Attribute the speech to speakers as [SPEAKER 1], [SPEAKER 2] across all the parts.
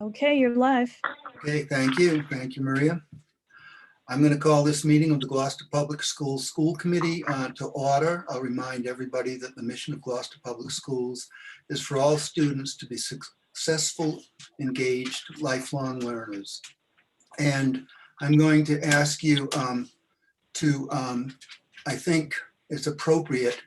[SPEAKER 1] Okay, you're live.
[SPEAKER 2] Okay, thank you. Thank you, Maria. I'm going to call this meeting of the Gloucester Public Schools School Committee to order. I'll remind everybody that the mission of Gloucester Public Schools is for all students to be successful, engaged, lifelong learners. And I'm going to ask you I think it's appropriate,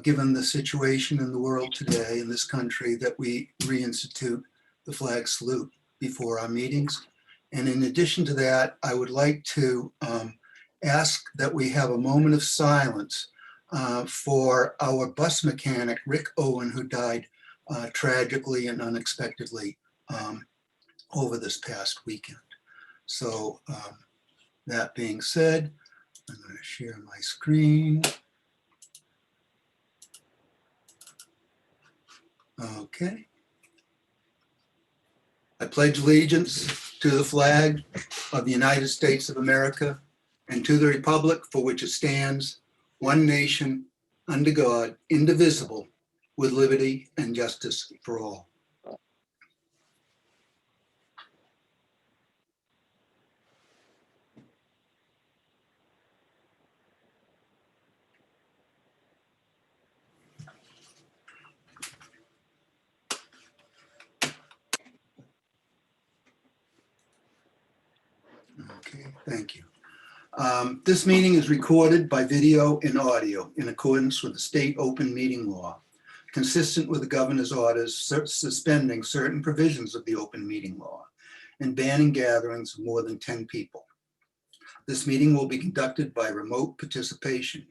[SPEAKER 2] given the situation in the world today, in this country, that we reinstitute the flag salute before our meetings. And in addition to that, I would like to ask that we have a moment of silence for our bus mechanic, Rick Owen, who died tragically and unexpectedly over this past weekend. So that being said, I'm going to share my screen. Okay. I pledge allegiance to the flag of the United States of America and to the republic for which it stands, one nation, under God, indivisible, with liberty and justice for all. Okay, thank you. This meeting is recorded by video and audio in accordance with the state open meeting law, consistent with the governor's orders suspending certain provisions of the open meeting law and banning gatherings of more than 10 people. This meeting will be conducted by remote participation.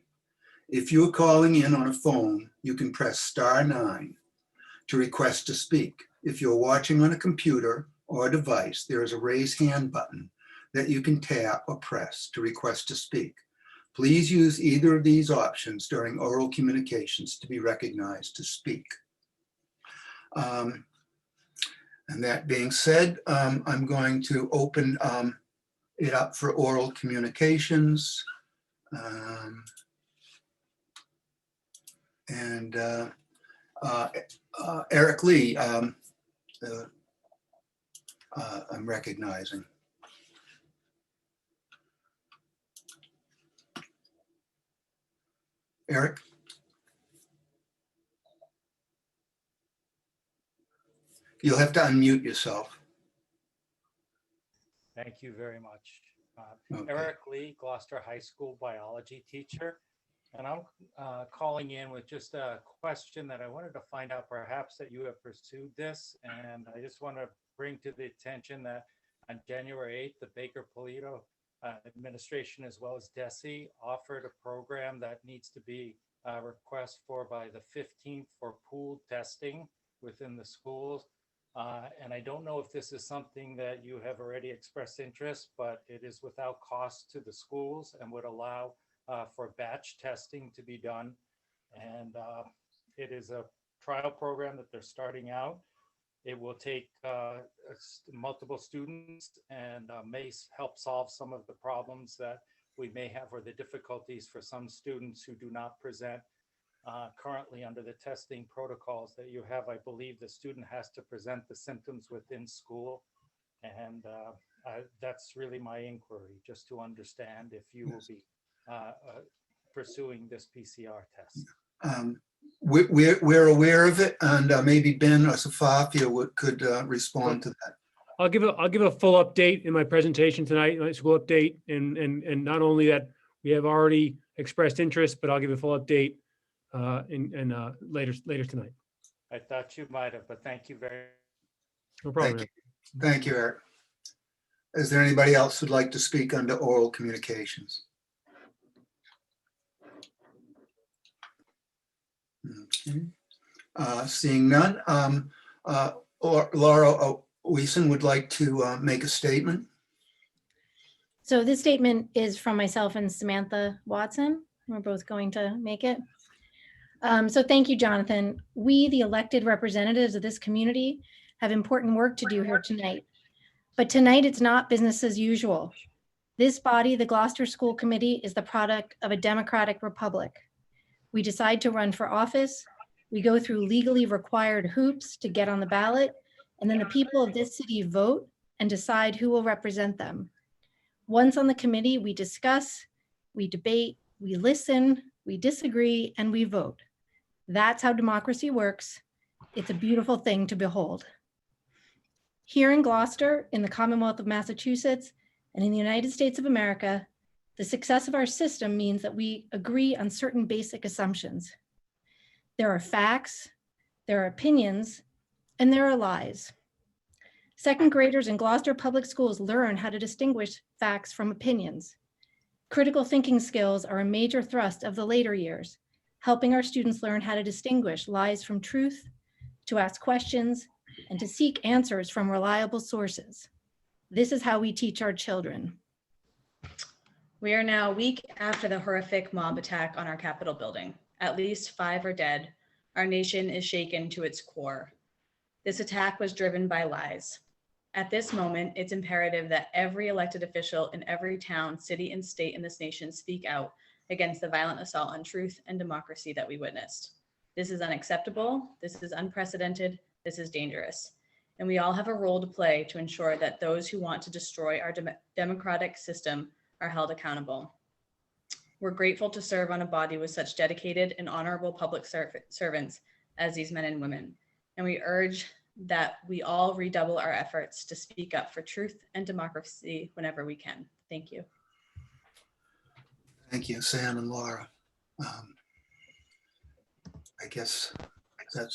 [SPEAKER 2] If you are calling in on a phone, you can press *9 to request to speak. If you're watching on a computer or a device, there is a raise hand button that you can tap or press to request to speak. Please use either of these options during oral communications to be recognized to speak. And that being said, I'm going to open it up for oral communications. Eric Lee, I'm recognizing. Eric? You'll have to unmute yourself.
[SPEAKER 3] Thank you very much.
[SPEAKER 2] Okay.
[SPEAKER 3] Eric Lee, Gloucester High School biology teacher. And I'm calling in with just a question that I wanted to find out perhaps that you have pursued this. And I just want to bring to the attention that on January 8th, the Baker Polito administration, as well as DESE, offered a program that needs to be requested for by the 15th for pooled testing within the schools. And I don't know if this is something that you have already expressed interest, but it is without cost to the schools and would allow for batch testing to be done. And it is a trial program that they're starting out. It will take multiple students and may help solve some of the problems that we may have or the difficulties for some students who do not present currently under the testing protocols that you have. I believe the student has to present the symptoms within school. And that's really my inquiry, just to understand if you will be pursuing this PCR test.
[SPEAKER 2] We're aware of it, and maybe Ben or Safafia could respond to that.
[SPEAKER 4] I'll give a full update in my presentation tonight, my school update, and not only that we have already expressed interest, but I'll give a full update later tonight.
[SPEAKER 3] I thought you might have, but thank you very much.
[SPEAKER 4] No problem.
[SPEAKER 2] Thank you, Eric. Is there anybody else who'd like to speak under oral communications? Okay. Seeing none, Laura Wiesen would like to make a statement.
[SPEAKER 5] So this statement is from myself and Samantha Watson. We're both going to make it. So thank you, Jonathan. We, the elected representatives of this community, have important work to do here tonight. But tonight it's not business as usual. This body, the Gloucester School Committee, is the product of a democratic republic. We decide to run for office. We go through legally required hoops to get on the ballot, and then the people of this city vote and decide who will represent them. Once on the committee, we discuss, we debate, we listen, we disagree, and we vote. That's how democracy works. It's a beautiful thing to behold. Here in Gloucester, in the Commonwealth of Massachusetts, and in the United States of America, the success of our system means that we agree on certain basic assumptions. There are facts, there are opinions, and there are lies. Second graders in Gloucester Public Schools learn how to distinguish facts from opinions. Critical thinking skills are a major thrust of the later years, helping our students learn how to distinguish lies from truth, to ask questions, and to seek answers from reliable sources. This is how we teach our children.
[SPEAKER 1] We are now a week after the horrific mob attack on our Capitol building. At least 5 are dead. Our nation is shaken to its core. This attack was driven by lies. At this moment, it's imperative that every elected official in every town, city, and state in this nation speak out against the violent assault on truth and democracy that we witnessed. This is unacceptable. This is unprecedented. This is dangerous. And we all have a role to play to ensure that those who want to destroy our democratic system are held accountable. We're grateful to serve on a body with such dedicated and honorable public servants as these men and women. And we urge that we all redouble our efforts to speak up for truth and democracy whenever we can. Thank you.
[SPEAKER 2] Thank you, Sam and Laura. I guess that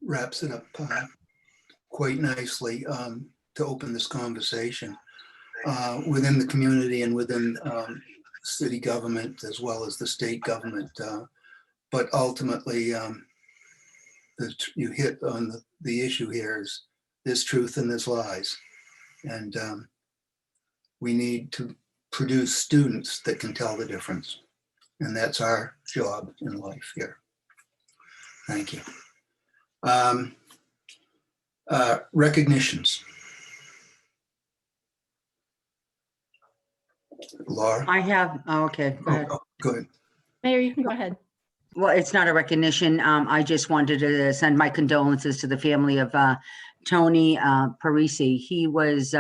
[SPEAKER 2] wraps it up quite nicely to open this conversation within the community and within city government as well as the state government. But ultimately, you hit on the issue here is there's truth and there's lies. And we need to produce students that can tell the difference. And that's our job in life here. Thank you. Recognitions. Laura?
[SPEAKER 6] I have, oh, okay, go ahead.
[SPEAKER 2] Go ahead.
[SPEAKER 5] Mayor, you can go ahead.
[SPEAKER 6] Well, it's not a recognition. I just wanted to send my condolences to the family of Tony Parisi. He was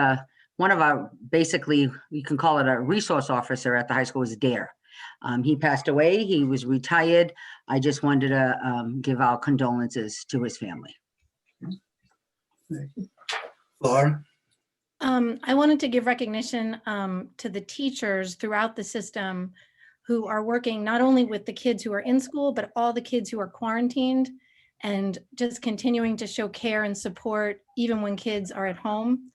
[SPEAKER 6] one of our, basically, you can call it a resource officer at the high school, was DARE. He passed away, he was retired. I just wanted to give our condolences to his family.
[SPEAKER 2] Laura?
[SPEAKER 5] I wanted to give recognition to the teachers throughout the system who are working not only with the kids who are in school, but all the kids who are quarantined, and just continuing to show care and support even when kids are at home.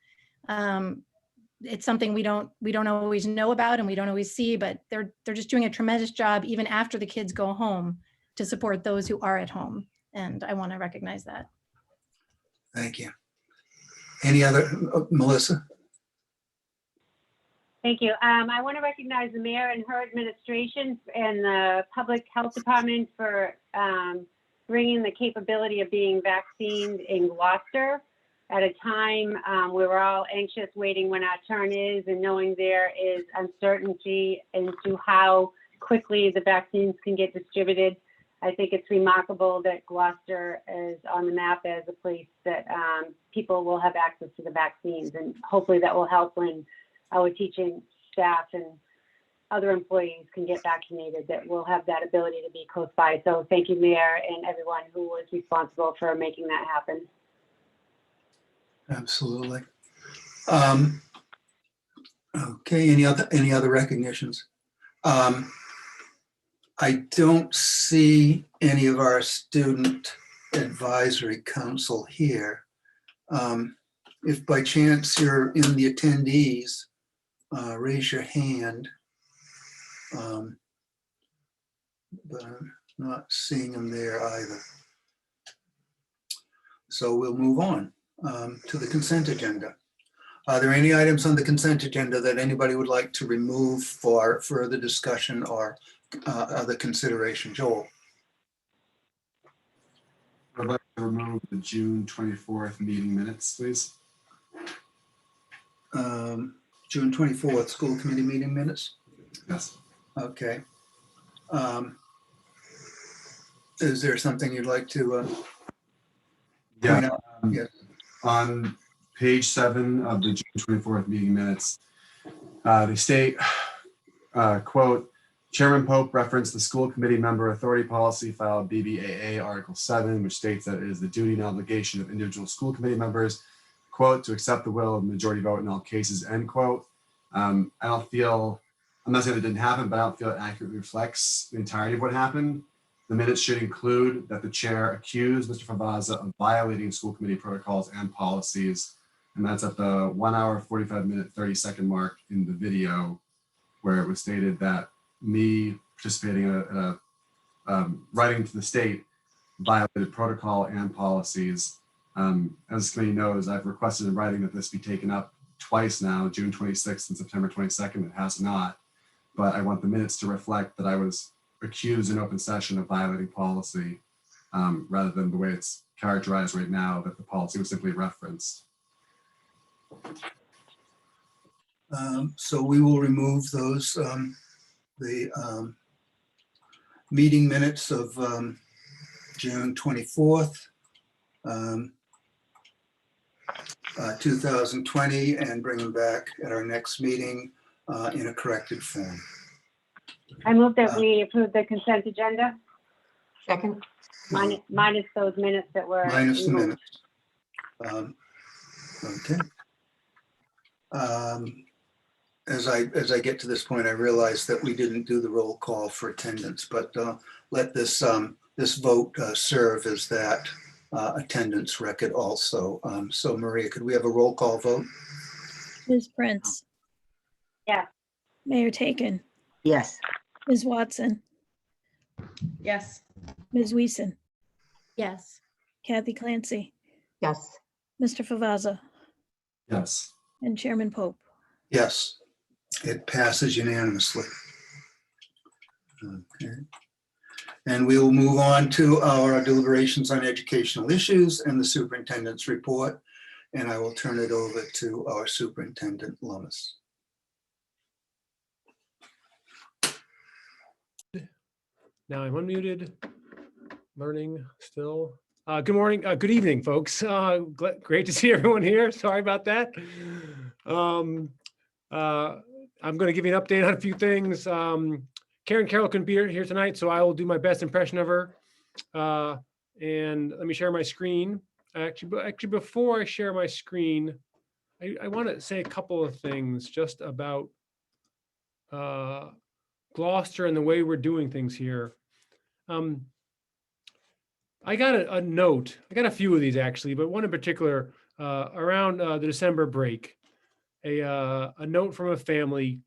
[SPEAKER 5] It's something we don't always know about and we don't always see, but they're just doing a tremendous job even after the kids go home to support those who are at home. And I want to recognize that.
[SPEAKER 2] Thank you. Any other, Melissa?
[SPEAKER 7] Thank you. I want to recognize the mayor and her administration and the public health department for bringing the capability of being vaccinated in Gloucester at a time where we're all anxious, waiting when our turn is, and knowing there is uncertainty into how quickly the vaccines can get distributed. I think it's remarkable that Gloucester is on the map as a place that people will have access to the vaccines, and hopefully that will help when our teaching staff and other employees can get vaccinated, that we'll have that ability to be close by. So thank you, Mayor, and everyone who was responsible for making that happen.
[SPEAKER 2] Absolutely. Okay, any other recognitions? I don't see any of our student advisory council here. If by chance you're in the attendees, raise your hand. But I'm not seeing them there either. So we'll move on to the consent agenda. Are there any items on the consent agenda that anybody would like to remove for further discussion or other consideration? Joel?
[SPEAKER 8] I'd like to remove the June 24th meeting minutes, please.
[SPEAKER 2] June 24th, school committee meeting minutes?
[SPEAKER 8] Yes.
[SPEAKER 2] Okay. Is there something you'd like to point out? Yes.
[SPEAKER 8] on page 7 of the June 24th meeting minutes, they state, quote, Chairman Pope referenced the school committee member authority policy filed BBAA Article 7, which states that it is the duty and obligation of individual school committee members, quote, to accept the will of the majority vote in all cases, end quote. I don't feel, I'm not saying it didn't happen, but I don't feel it accurately reflects the entirety of what happened. The minutes should include that the chair accused Mr. Favazza of violating school committee protocols and policies. And that's at the 1 hour, 45 minute, 30-second mark in the video, where it was stated that me participating in writing to the state violated protocol and policies. As the committee knows, I've requested in writing that this be taken up twice now, June 26th and September 22nd. It has not, but I want the minutes to reflect that I was accused in open session of violating policy, rather than the way it's characterized right now, that the policy was simply referenced.
[SPEAKER 2] So we will remove those, meeting minutes of June 24th, 2020, and bring them back at our next meeting in a corrected form.
[SPEAKER 7] I move that we approve the consent agenda,
[SPEAKER 9] Second.
[SPEAKER 7] minus those minutes that were.
[SPEAKER 2] Minus the
[SPEAKER 7] removed.
[SPEAKER 2] minutes. Okay. As I get to this point, I realize that we didn't do the roll call for attendance, but let this vote serve as that attendance record also. So Maria, could we have a roll call vote?
[SPEAKER 10] Ms. Prince?
[SPEAKER 7] Yes.
[SPEAKER 10] Mayor Taken?
[SPEAKER 6] Yes.
[SPEAKER 10] Ms. Watson?
[SPEAKER 1] Yes.
[SPEAKER 10] Ms. Weason?
[SPEAKER 5] Yes.
[SPEAKER 10] Kathy Clancy?
[SPEAKER 9] Yes.
[SPEAKER 10] Mr. Favazza?
[SPEAKER 8] Yes.
[SPEAKER 10] And Chairman Pope?
[SPEAKER 2] Yes, it passes unanimously. Okay. And we will move on to our deliberations on educational issues and the superintendent's report. And I will turn it over to our superintendent, Lummis.
[SPEAKER 4] Now I'm unmuted, learning still. Good morning, good evening, folks. Great to see everyone here. Sorry about that. I'm going to give you an update on a few things. Karen Carroll couldn't be here tonight, so I will do my best impression of her. And let me share my screen. Actually, before I share my screen, I want to say a couple of things just about Gloucester and the way we're doing things here. I got a note. I got a few of these actually, but one in particular around the December break. A note from a family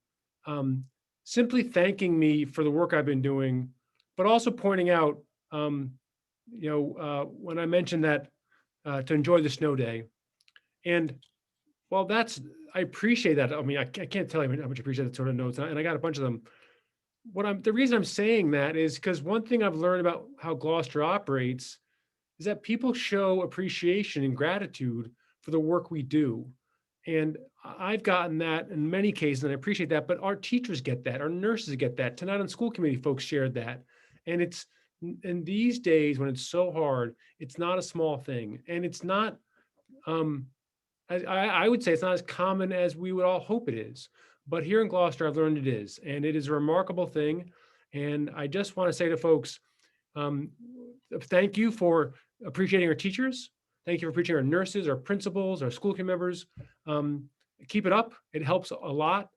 [SPEAKER 4] simply thanking me for the work I've been doing, but also pointing out, when I mentioned that to enjoy the snow day. And well, I appreciate that. I mean, I can't tell you how much I appreciate that sort of notes, and I got a bunch of them. The reason I'm saying that is because one thing I've learned about how Gloucester operates is that people show appreciation and gratitude for the work we do. And I've gotten that in many cases, and I appreciate that, but our teachers get that, our nurses get that. Tonight on school committee, folks shared that. And it's, in these days when it's so hard, it's not a small thing. And it's not, I would say it's not as common as we would all hope it is. But here in Gloucester, I've learned it is, and it is a remarkable thing. And I just want to say to folks, thank you for appreciating our teachers. Thank you for appreciating our nurses, our principals, our school committee members. Keep it up. It helps a lot.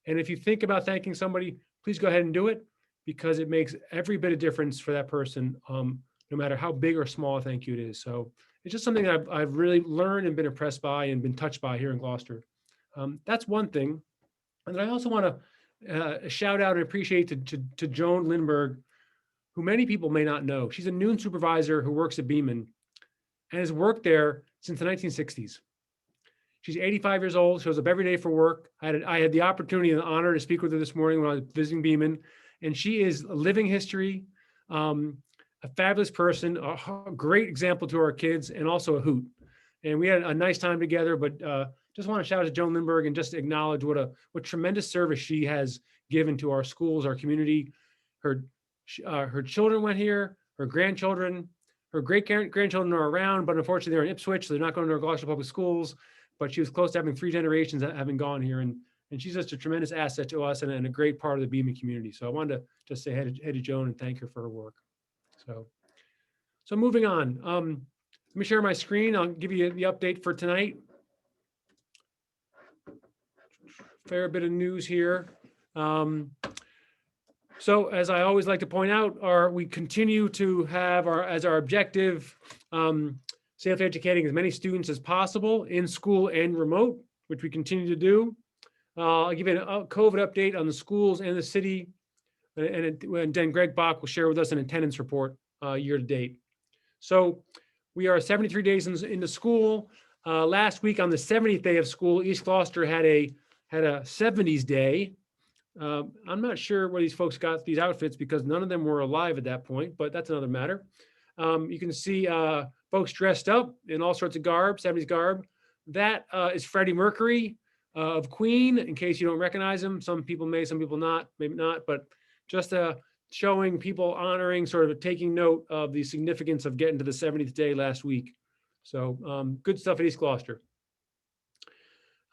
[SPEAKER 4] And if you think about thanking somebody, please go ahead and do it, because it makes every bit of difference for that person, no matter how big or small a thank you it is. So it's just something that I've really learned and been impressed by and been touched by here in Gloucester. That's one thing. And then I also want to shout out and appreciate to Joan Lindberg, who many people may not know. She's a noon supervisor who works at Beeman and has worked there since the 1960s. She's 85 years old, shows up every day for work. I had the opportunity and the honor to speak with her this morning when I was visiting Beeman, and she is a living history, a fabulous person, a great example to our kids, and also a hoot. And we had a nice time together, but just want to shout out to Joan Lindberg and just acknowledge what tremendous service she has given to our schools, our community. Her children went here, her grandchildren. her great grandchildren are around, but unfortunately they're in Ipswich, so they're not going to our Gloucester Public Schools. But she was close to having 3 generations that having gone here, and she's just a tremendous asset to us and a great part of the Beaman community. So I wanted to just say hey to Joan and thank her for her work. So moving on. Let me share my screen. I'll give you the update for tonight. Fair bit of news here. So as I always like to point out, we continue to have as our objective, safely educating as many students as possible in school and remote, which we continue to do. I'll give you a COVID update on the schools and the city, and then Greg Bach will share with us an attendance report year to date. So we are 73 days into school. Last week on the 70th day of school, East Gloucester had a 70s day. I'm not sure where these folks got these outfits because none of them were alive at that point, but that's another matter. You can see folks dressed up in all sorts of garb, 70s garb. That is Freddie Mercury of Queen, in case you don't recognize him. Some people may, some people not, maybe not, but just showing people honoring, sort of taking note of the significance of getting to the 70th day last week. So good stuff at East Gloucester.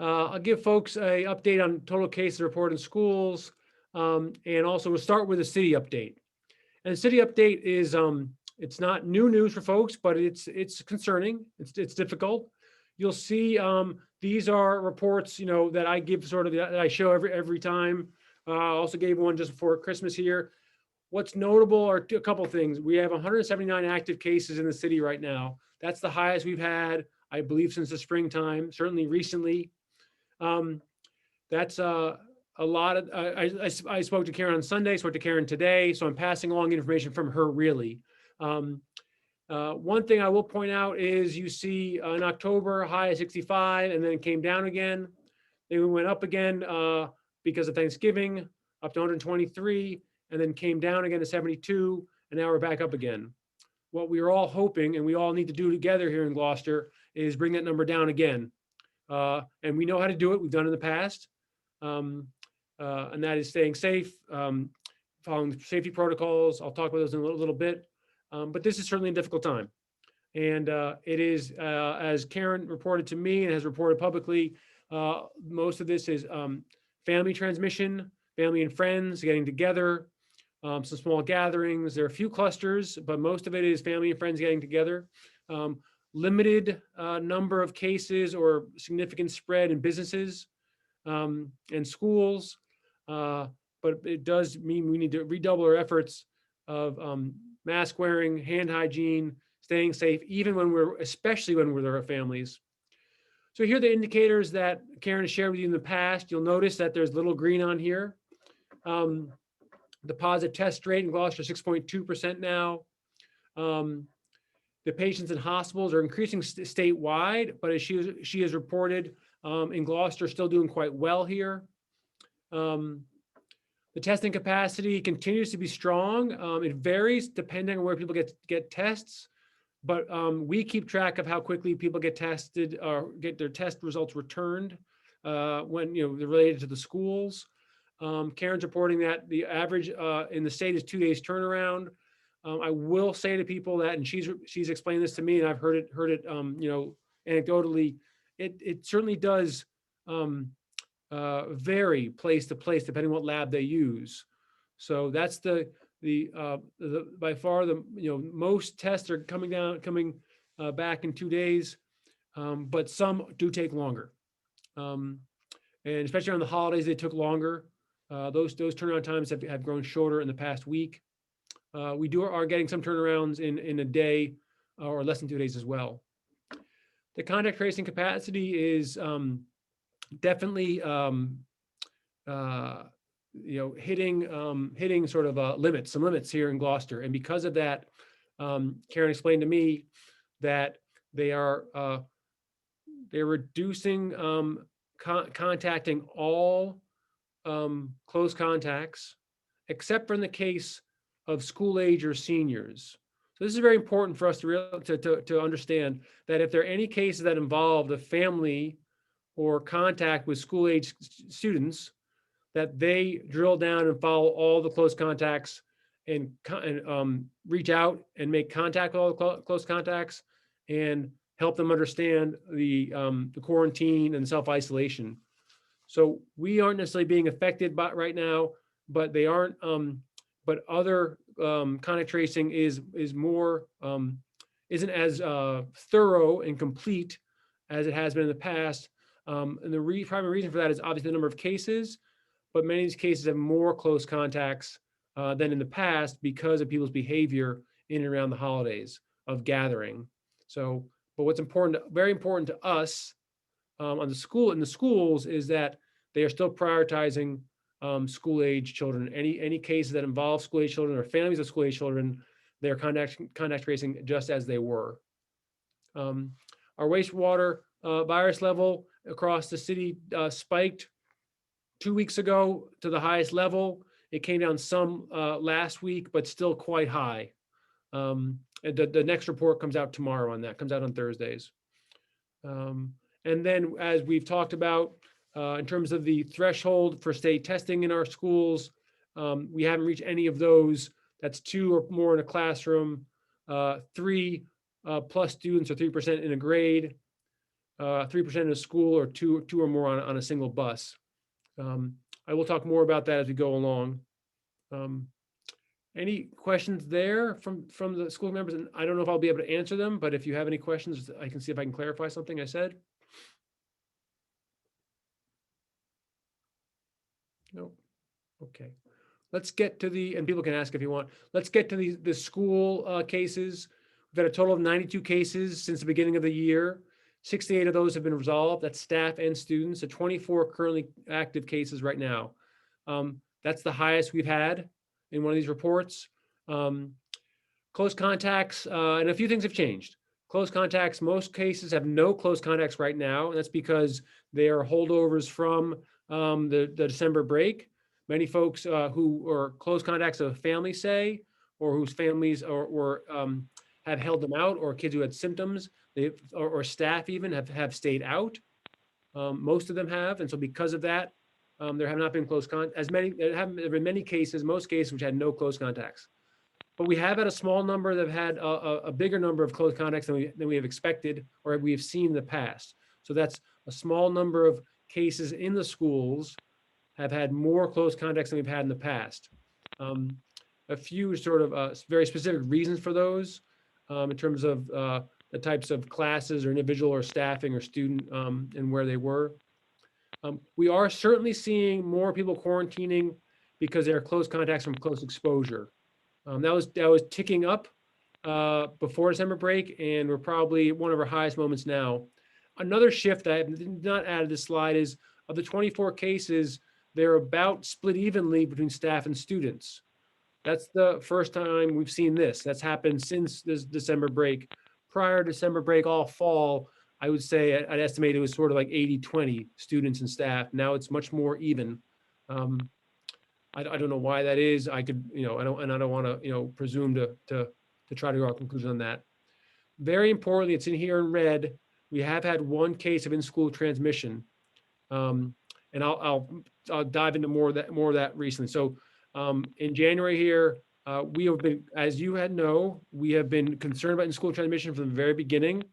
[SPEAKER 4] I'll give folks a update on total cases reported in schools, and also we'll start with a city update. And the city update is it's not new news for folks, but it's concerning. It's difficult. You'll see these are reports that I give that I show every time. I also gave one just before Christmas here. What's notable are a couple things. We have 179 active cases in the city right now. That's the highest we've had, I believe, since the springtime, certainly recently. That's a lot of, I spoke to Karen on Sunday, spoke to Karen today, so I'm passing along information from her really. One thing I will point out is you see in October, high of 65, and then it came down again. Then we went up again because of Thanksgiving, up to 123, and then came down again to 72, and now we're back up again. What we are all hoping, and we all need to do together here in Gloucester, is bring that number down again. And we know how to do it. We've done it in the past. And that is staying safe, following safety protocols. I'll talk about those in a little bit. But this is certainly a difficult time. And it is, as Karen reported to me and has reported publicly, most of this is family transmission, family and friends getting together, some small gatherings. There are a few clusters, but most of it is family and friends getting together. Limited number of cases or significant spread in businesses and schools. But it does mean we need to redouble our efforts of mask wearing, hand hygiene, staying safe, especially when we're with our families. So here are the indicators that Karen has shared with you in the past. You'll notice that there's little green on here. The positive test rate in Gloucester, 6.2% now. The patients in hospitals are increasing statewide, but as she has reported, in Gloucester, still doing quite well here. The testing capacity continues to be strong. It varies depending on where people get tests, but we keep track of how quickly people get tested or get their test results returned when they're related to the schools. Karen's reporting that the average in the state is 2 days turnaround. I will say to people that, and she's explained this to me, and I've heard it anecdotally. It certainly does vary place to place depending on what lab they use. So that's the by far the most tests are coming back in 2 days, but some do take longer, and especially on the holidays they took longer. Those turnaround times have grown shorter in the past week. We are getting some turnarounds in a day or less than 2 days as well. The contact tracing capacity is definitely hitting sort of some limits here in Gloucester, and because of that, Karen explained to me that they're reducing contacting all close contacts, except for in the case of school age or seniors. So this is very important for us to understand that if there are any cases that involve the family or contact with school age students, that they drill down and follow all the close contacts reach out and make contact with all the close contacts and help them understand the quarantine and self-isolation. So we aren't necessarily being affected by right now, but they aren't. But other contact tracing is more isn't as thorough and complete as it has been in the past. And the primary reason for that is obviously the number of cases, but many of these cases have more close contacts than in the past because of people's behavior in and around the holidays of gathering. So, but what's important, very important to us in the schools is that they are still prioritizing school age children. Any cases that involve school age children or families of school age children, they're contact tracing just as they were. Our wastewater virus level across the city spiked 2 weeks ago to the highest level. It came down some last week, but still quite high. The next report comes out tomorrow on that, comes out on Thursdays. And then as we've talked about, in terms of the threshold for state testing in our schools, we haven't reached any of those. That's 2 or more in a classroom, 3 plus students or 3% in a grade, 3% in a school, or two or more on a single bus. I will talk more about that as we go along. Any questions there from the school members? And I don't know if I'll be able to answer them, but if you have any questions, I can see if I can clarify something I said. No. Okay. Let's get to and people can ask if you want. Let's get to the school cases. We've had a total of 92 cases since the beginning of the year. 68 of those have been resolved. That's staff and students. So 24 currently active cases right now. That's the highest we've had in one of these reports. Close contacts, and a few things have changed. Close contacts, most cases have no close contacts right now, and that's because they are holdovers from the December break. Many folks who are close contacts of families, say, or whose families have held them out, or kids who had symptoms, or staff even have stayed out. Most of them have, and so because of that, there have not been close contacts. There have been many cases, most cases, which had no close contacts. But we have had a small number that have had a bigger number of close contacts than we have expected or we have seen in the past. So that's a small number of cases in the schools have had more close contacts than we've had in the past. A few sort of very specific reasons for those in terms of the types of classes or individual or staffing or student and where they were. We are certainly seeing more people quarantining because they are close contacts from close exposure. That was ticking up before December break, and we're probably one of our highest moments now. Another shift I have not added to this slide is of the 24 cases, they're about split evenly between staff and students. That's the first time we've seen this. That's happened since this December break. Prior to December break, all fall, I would say I'd estimate it was sort of like 80-20 students and staff. Now it's much more even. I don't know why that is. I could, I don't want to, presume to try to draw a conclusion on that. Very importantly, it's in here in red. We have had one case of in-school transmission, and I'll dive into more of that recently. So in January here, we have been, as you we have been concerned about in-school transmission from the very beginning.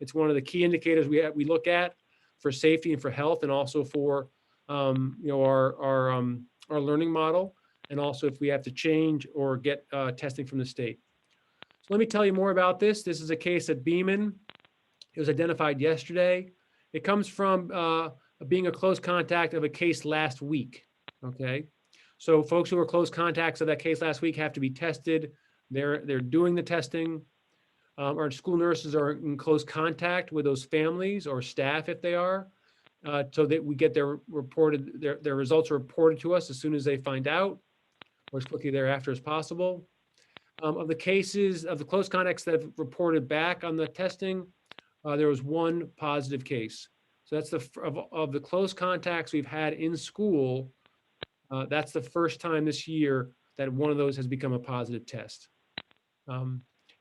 [SPEAKER 4] It's one of the key indicators we look at for safety and for health, and also for our learning model, and also if we have to change or get testing from the state. So let me tell you more about this. This is a case at Beeman. It was identified yesterday. It comes from being a close contact of a case last week. Okay, so folks who are close contacts of that case last week have to be tested. They're doing the testing. Our school nurses are in close contact with those families or staff if they are, so that we get their results are reported to us as soon as they find out, or as quickly thereafter as possible. Of the cases of the close contacts that have reported back on the testing, there was one positive case. So that's of the close contacts we've had in school. That's the first time this year that one of those has become a positive test.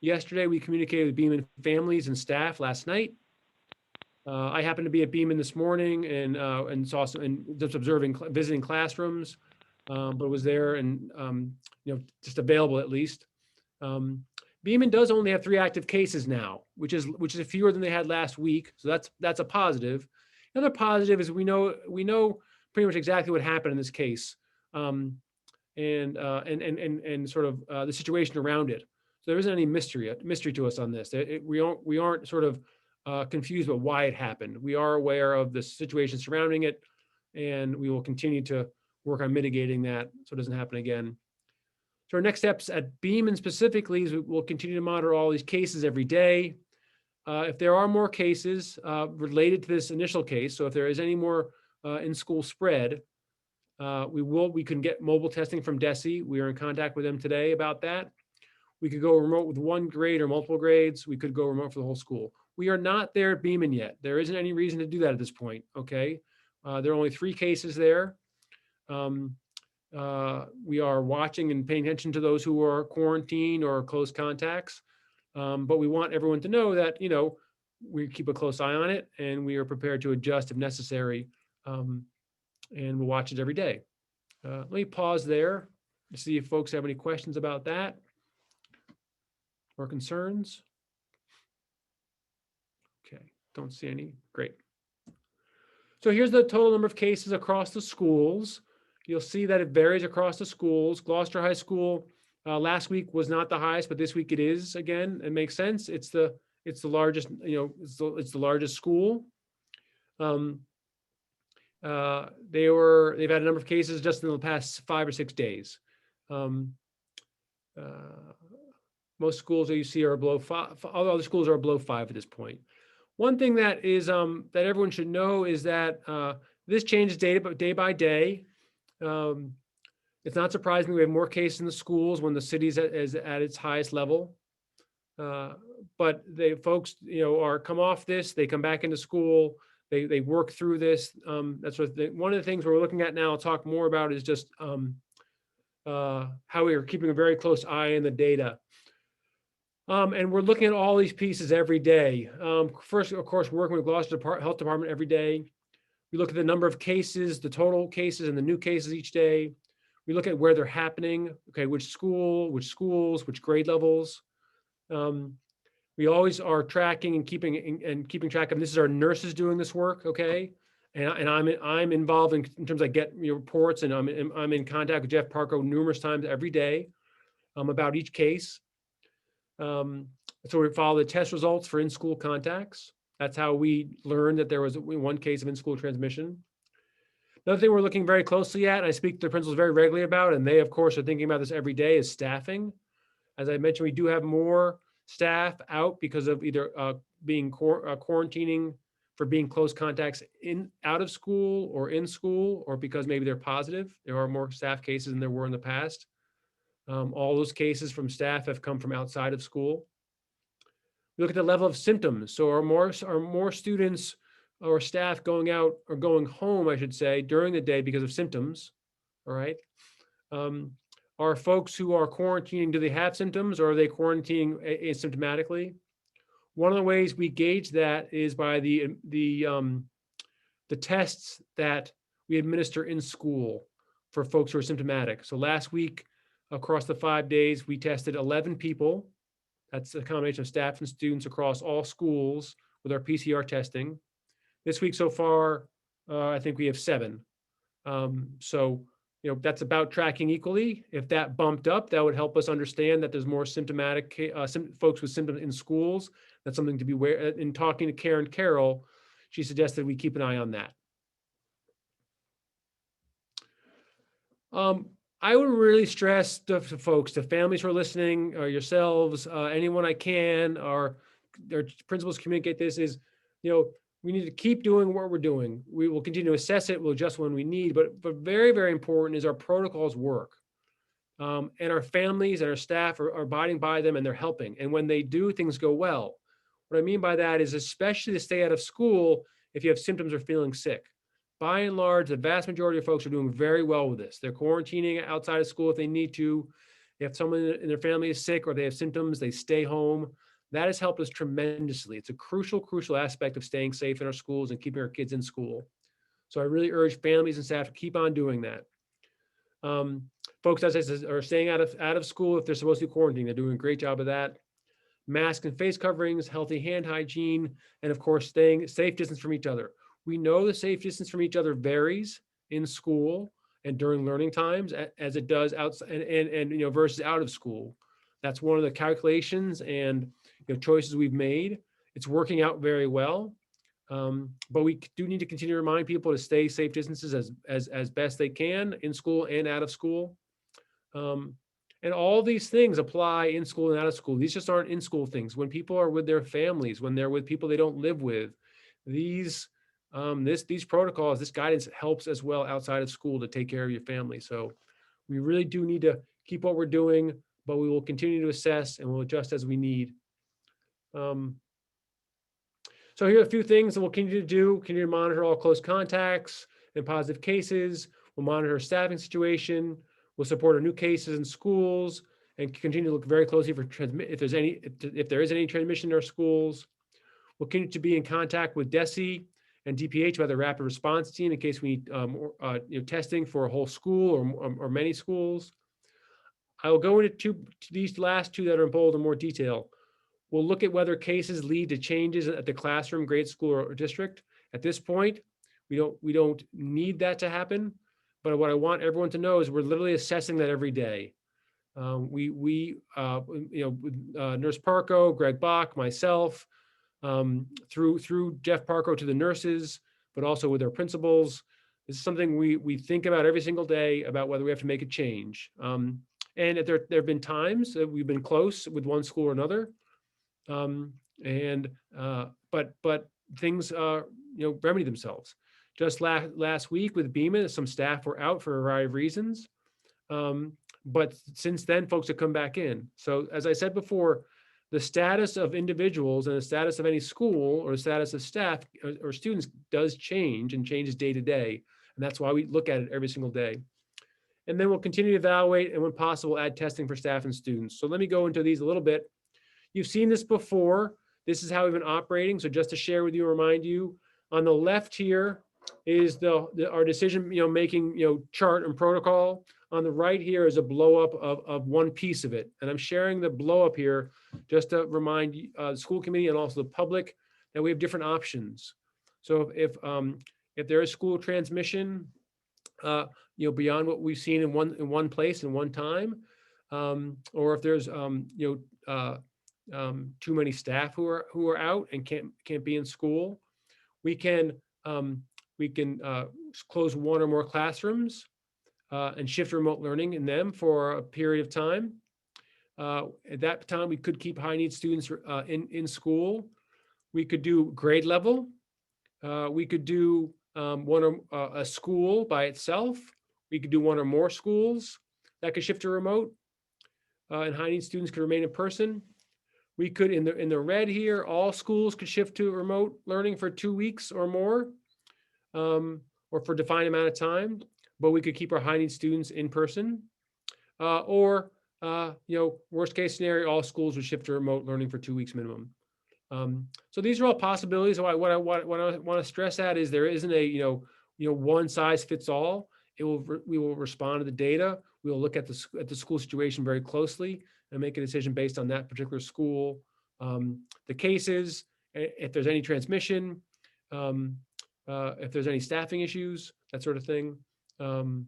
[SPEAKER 4] Yesterday, we communicated with Beeman families and staff last night. I happened to be at Beeman this morning and saw some, and just visiting classrooms. but it was there and, just available at least. Beaman does only have 3 active cases now, which is fewer than they had last week. So that's a positive. Another positive is we know pretty much exactly what happened in this case, and sort of the situation around it. So there isn't any mystery to us on this. We aren't sort of confused about why it happened. We are aware of the situation surrounding it, and we will continue to work on mitigating that so it doesn't happen again. So our next steps at Beaman specifically is we'll continue to monitor all these cases every day. If there are more cases related to this initial case, so if there is any more in-school spread, we can get mobile testing from DESE. We are in contact with them today about that. We could go remote with 1 grade or multiple grades. We could go remote for the whole school. We are not there at Beaman yet. There isn't any reason to do that at this point, okay? There are only 3 cases there. We are watching and paying attention to those who are quarantined or close contacts. But we want everyone to know that, we keep a close eye on it and we are prepared to adjust if necessary. And we'll watch it every day. Let me pause there to see if folks have any questions about that or concerns. Okay, don't see any. Great. So here's the total number of cases across the schools. You'll see that it varies across the schools. Gloucester High School last week was not the highest, but this week it is again. It makes sense. It's the largest, it's the largest school. They've had a number of cases just in the past 5 or 6 days. Most schools that you see are below 5. All other schools are below 5 at this point. One thing that is that everyone should know is that this changes day by day. It's not surprising we have more cases in the schools when the city's is at its highest level. But folks, are come off this, they come back into school, they work through this. That's one of the things we're looking at now. I'll talk more about is just how we are keeping a very close eye on the data. And we're looking at all these pieces every day. First, of course, working with Gloucester Health Department every day. We look at the number of cases, the total cases and the new cases each day. We look at where they're happening. Okay, which schools, which grade levels. We always are tracking and keeping track of. This is our nurses doing this work. Okay, and I'm involved in terms of get reports, and I'm in contact with Jeff Parko numerous times every day about each case. So we follow the test results for in-school contacts. That's how we learned that there was 1 case of in-school transmission. Another thing we're looking very closely at, and I speak to the principals very regularly about, and they, of course, are thinking about this every day, is staffing. As I mentioned, we do have more staff out because of either being quarantining for being close contacts out of school or in school, or because maybe they're positive. There are more staff cases than there were in the past. All those cases from staff have come from outside of school. We look at the level of symptoms. So are more students or staff going out or going home, I should say, during the day because of symptoms? All right. Are folks who are quarantining, do they have symptoms, or are they quarantining asymptomatically? One of the ways we gauge that is by the tests that we administer in school for folks who are symptomatic. So last week, across the 5 days, we tested 11 people. That's a combination of staff and students across all schools with our PCR testing. This week so far, I think we have 7. So, that's about tracking equally. If that bumped up, that would help us understand that there's more symptomatic folks with symptoms in schools. That's something to be aware. In talking to Karen Carroll, she suggested we keep an eye on that. I would really stress to folks, to families who are listening, or yourselves, anyone I can, or their principals communicate this is, we need to keep doing what we're doing. We will continue to assess it. We'll adjust when we need, but very, very important is our protocols work. And our families and our staff are abiding by them, and they're helping. And when they do, things go well. What I mean by that is especially to stay out of school if you have symptoms or feeling sick. By and large, the vast majority of folks are doing very well with this. They're quarantining outside of school if they need to. If someone in their family is sick or they have symptoms, they stay home. That has helped us tremendously. It's a crucial, crucial aspect of staying safe in our schools and keeping our kids in school. So I really urge families and staff to keep on doing that. Folks, as I said, are staying out of school if they're supposed to be quarantined. They're doing a great job of that. Mask and face coverings, healthy hand hygiene, and of course, staying safe distance from each other. We know the safe distance from each other varies in school and during learning times as it does outside and versus out of school. That's one of the calculations and choices we've made. It's working out very well. But we do need to continue to remind people to stay safe distances as best they can in school and out of school. And all these things apply in school and out of school. These just aren't in school things. When people are with their families, when they're with people they don't live with, these protocols, this guidance helps as well outside of school to take care of your family. So we really do need to keep what we're doing, but we will continue to assess and we'll adjust as we need. So here are a few things that we'll continue to do. Continue to monitor all close contacts and positive cases. We'll monitor staffing situation. We'll support our new cases in schools and continue to look very closely for if there is any transmission in our schools. We'll continue to be in contact with DESE and DPH by the rapid response team in case we need testing for a whole school or many schools. I will go into these last two that are in bold in more detail. We'll look at whether cases lead to changes at the classroom, grade school, or district. At this point, we don't need that to happen. But what I want everyone to know is we're literally assessing that every day. Nurse Parko, Greg Bach, myself, through Jeff Parko to the nurses, but also with our principals. This is something we think about every single day about whether we have to make a change. And there have been times that we've been close with one school or another. But things remedy themselves. Just last week with Beeman, some staff were out for a variety of reasons. But since then, folks have come back in. So as I said before, the status of individuals and the status of any school or the status of staff or students does change and changes day to day. And that's why we look at it every single day. And then we'll continue to evaluate and when possible, add testing for staff and students. So let me go into these a little bit. You've seen this before. This is how we've been operating. So just to share with you, remind you, on the left here is our decision making chart and protocol. On the right here is a blow up of one piece of it. And I'm sharing the blow up here just to remind the school committee and also the public that we have different options. So if there is school transmission, beyond what we've seen in one place in one time, or if there's too many staff who are out and can't be in school, we can close one or more classrooms and shift remote learning in them for a period of time. At that time, we could keep high need students in school. We could do grade level. We could do a school by itself. We could do one or more schools that could shift to remote, and high need students could remain in person. We could, in the red here, all schools could shift to remote learning for 2 weeks or more, or for a defined amount of time, but we could keep our high need students in person. Or worst case scenario, all schools would shift to remote learning for 2 weeks minimum. So these are all possibilities. What I want to stress at is there isn't a one size fits all. We will respond to the data. We will look at the school situation very closely and make a decision based on that particular school, the cases, if there's any transmission, if there's any staffing issues, that sort of thing, and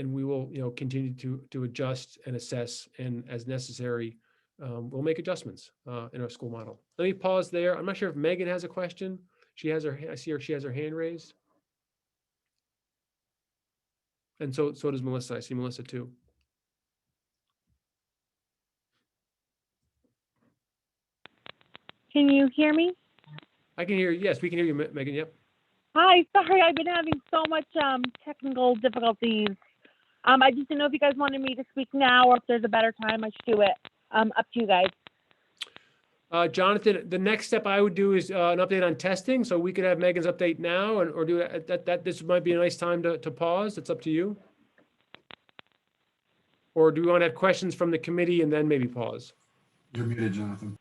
[SPEAKER 4] we will continue to adjust and assess, and as necessary, we'll make adjustments in our school model. Let me pause there. I'm not sure if Megan has a question. She has her hand raised. And so does Melissa. I see Melissa too.
[SPEAKER 11] Can you hear me?
[SPEAKER 4] I can hear you. Yes, we can hear you, Megan. Yep.
[SPEAKER 11] Hi, sorry, I've been having so much technical difficulties. I just didn't know if you guys wanted me to speak now or if there's a better time I should do it. Up to you guys.
[SPEAKER 4] Jonathan, the next step I would do is an update on testing. So we could have Megan's update now, or do that. This might be a nice time to pause. It's up to you. Or do we want to have questions from the committee and then maybe pause?
[SPEAKER 8] You're muted, Jonathan.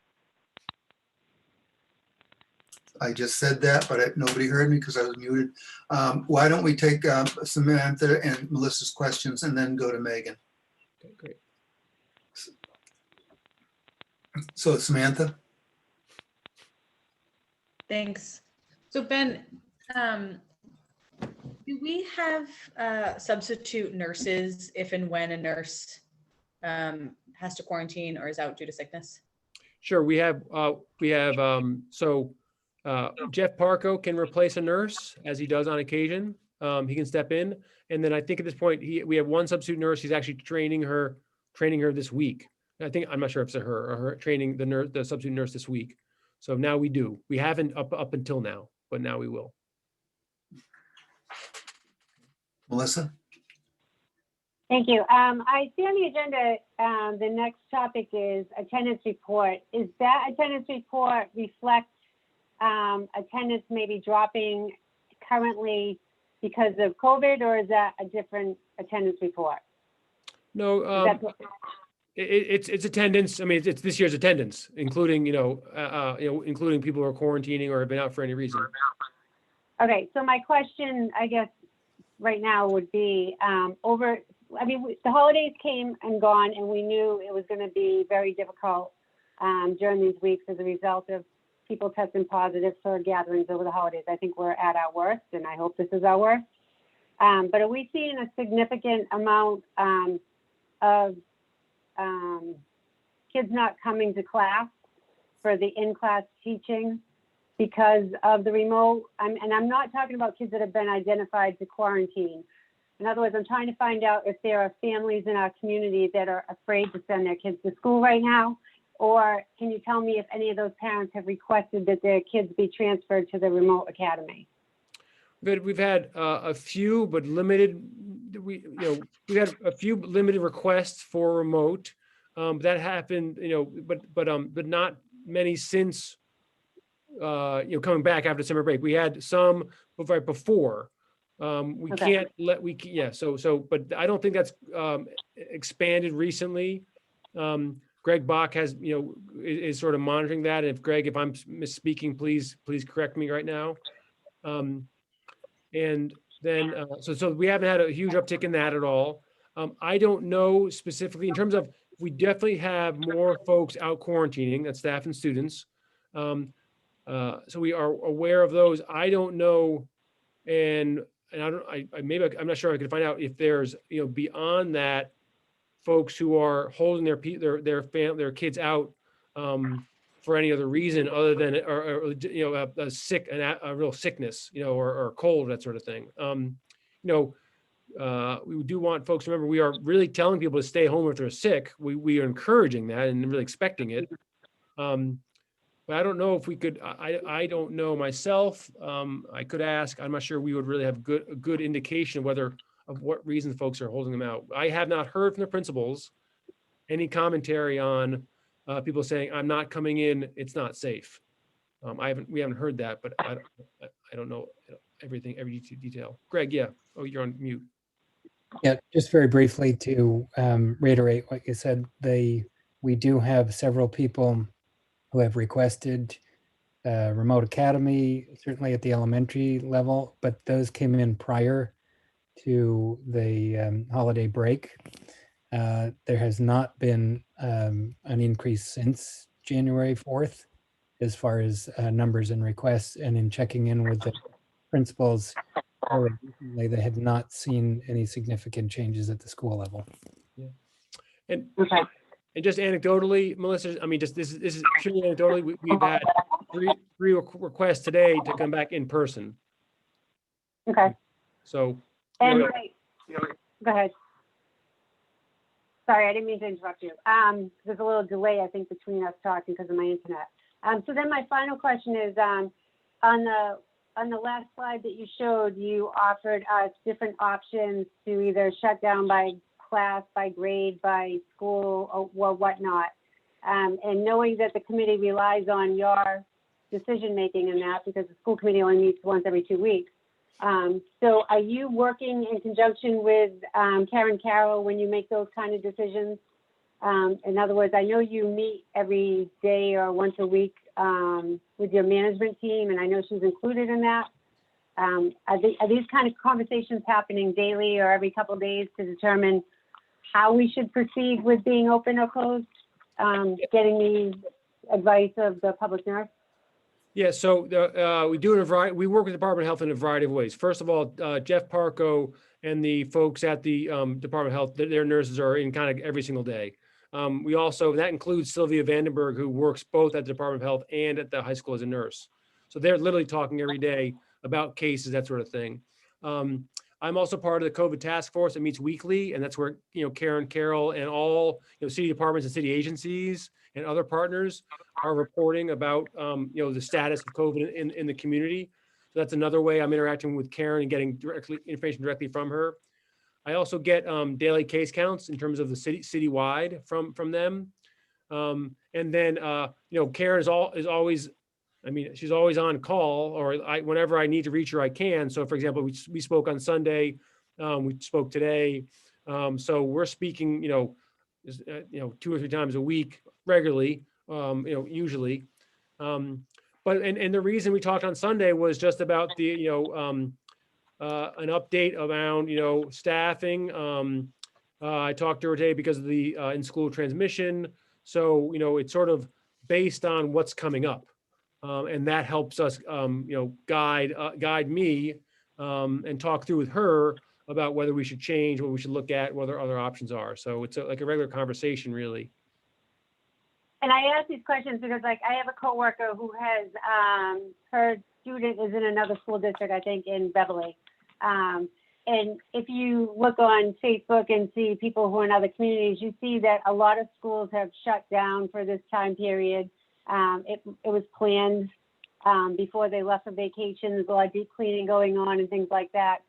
[SPEAKER 2] I just said that, but nobody heard me because I was muted. Why don't we take Samantha and Melissa's questions and then go to Megan?
[SPEAKER 4] Okay, great.
[SPEAKER 2] So Samantha?
[SPEAKER 1] Thanks. So Ben, do we have substitute nurses if and when a nurse has to quarantine or is out due to sickness?
[SPEAKER 4] Sure, Jeff Parko can replace a nurse as he does on occasion. He can step in. And then I think at this point, we have one substitute nurse. He's actually training her this week. I'm not sure if it's her or her training the substitute nurse this week. So now we do. We haven't up until now, but now we will.
[SPEAKER 2] Melissa?
[SPEAKER 7] Thank you. I see on the agenda, the next topic is attendance report. Is that attendance report reflect attendance maybe dropping currently because of COVID, or is that a different attendance report?
[SPEAKER 4] No, it's attendance. I mean, it's this year's attendance, including including people who are quarantining or have been out for any reason.
[SPEAKER 7] Okay, so my question, I guess, right now would be the holidays came and gone, and we knew it was going to be very difficult during these weeks as a result of people testing positive for gatherings over the holidays. I think we're at our worst, and I hope this is our worst. But are we seeing a significant amount of kids not coming to class for the in-class teaching because of the remote? And I'm not talking about kids that have been identified to quarantine. In other words, I'm trying to find out if there are families in our community that are afraid to send their kids to school right now, or can you tell me if any of those parents have requested that their kids be transferred to the remote academy?
[SPEAKER 4] We've had a few, but limited. We had a few limited requests for remote. That happened, but not many since coming back after summer break. We had some right before. We
[SPEAKER 7] Okay.
[SPEAKER 4] But I don't think that's expanded recently. Greg Bach is sort of monitoring that. And if I'm misspeaking, please correct me right now. And then, so we haven't had a huge uptick in that at all. I don't know specifically in terms of, we definitely have more folks out quarantining, that's staff and students. So we are aware of those. I don't know, and I'm not sure I can find out if there's, beyond that, folks who are holding their kids out for any other reason other than a real sickness, or cold, that sort of thing. We do want folks to remember, we are really telling people to stay home if they're sick. We are encouraging that and really expecting it. But I don't know if we could, I don't know myself. I could ask. I'm not sure we would really have a good indication of what reasons folks are holding them out. I have not heard from the principals any commentary on people saying, I'm not coming in, it's not safe. We haven't heard that, but I don't know every detail. Greg, yeah. Oh, you're on mute.
[SPEAKER 12] Yeah, just very briefly to reiterate what you said, we do have several people who have requested remote academy, certainly at the elementary level, but those came in prior to the holiday break. There has not been an increase since January 4th as far as numbers and requests, and in checking in with the principals recently, they have not seen any significant changes at the school level.
[SPEAKER 4] Yeah. And just anecdotally, Melissa, I mean, this is purely anecdotally, we've had three requests today to come back in person.
[SPEAKER 7] Okay.
[SPEAKER 4] So.
[SPEAKER 7] And go ahead. Sorry, I didn't mean to interrupt you. There's a little delay, I think, between us talking because of my internet. So then my final question is, on the last slide that you showed, you offered us different options to either shut down by class, by grade, by school, or whatnot. And knowing that the committee relies on your decision-making in that, because the school committee only meets once every 2 weeks. So are you working in conjunction with Karen Carroll when you make those kind of decisions? In other words, I know you meet every day or once a week with your management team, and I know she's included in that. Are these kind of conversations happening daily or every couple of days to determine how we should proceed with being open or closed? Getting the advice of the public nurse?
[SPEAKER 4] Yeah, so we do it in a variety. We work with the Department of Health in a variety of ways. First of all, Jeff Parco and the folks at the Department of Health, their nurses are in kind of every single day. We also, that includes Sylvia Vandenberg, who works both at the Department of Health and at the high school as a nurse. So they're literally talking every day about cases, that sort of thing. I'm also part of the COVID task force that meets weekly, and that's where, Karen Carroll and all, city departments and city agencies and other partners are reporting about, the status of COVID in the community. So that's another way I'm interacting with Karen and getting information directly from her. I also get daily case counts in terms of the citywide from them. And then, Karen is always, she's always on call, or whenever I need to reach her, I can. So for example, we spoke on Sunday, we spoke today. So we're speaking, 2 or 3 times a week regularly, usually. But the reason we talked on Sunday was just about the, an update around, staffing. I talked to her today because of the in-school transmission. So, it's sort of based on what's coming up. And that helps us, guide me and talk through with her about whether we should change, what we should look at, what other options are. So it's like a regular conversation, really.
[SPEAKER 7] And I ask these questions because, I have a coworker who has her student is in another school district, I think in Beverly. And if you look on Facebook and see people who are in other communities, you see that a lot of schools have shut down for this time period. It was planned before they left for vacation. There's a lot of deep cleaning going on and things like that.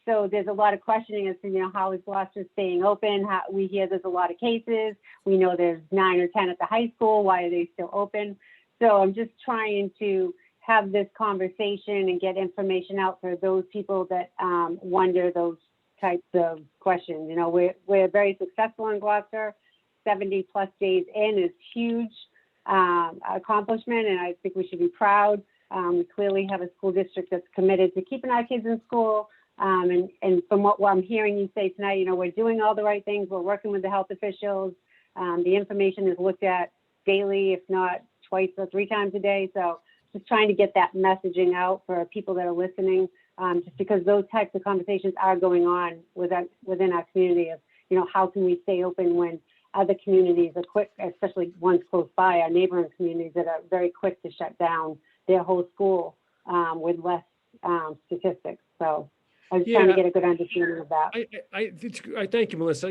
[SPEAKER 7] So there's a lot of questioning as to, how is Gloucester staying open? We hear there's a lot of cases. We know there's 9 or 10 at the high school. Why are they still open? So I'm just trying to have this conversation and get information out for those people that wonder those types of questions. We're very successful in Gloucester. 70 plus days in is huge accomplishment, and I think we should be proud. We clearly have a school district that's committed to keeping our kids in school. And from what I'm hearing you say tonight, we're doing all the right things. We're working with the health officials. The information is looked at daily, if not twice or 3 times a day. So just trying to get that messaging out for people that are listening, just because those types of conversations are going on within our community of, how can we stay open when other communities are quick, especially ones close by, our neighboring communities that are very quick to shut down their whole school with less statistics. So I was trying to get a good understanding of that.
[SPEAKER 4] I thank you, Melissa.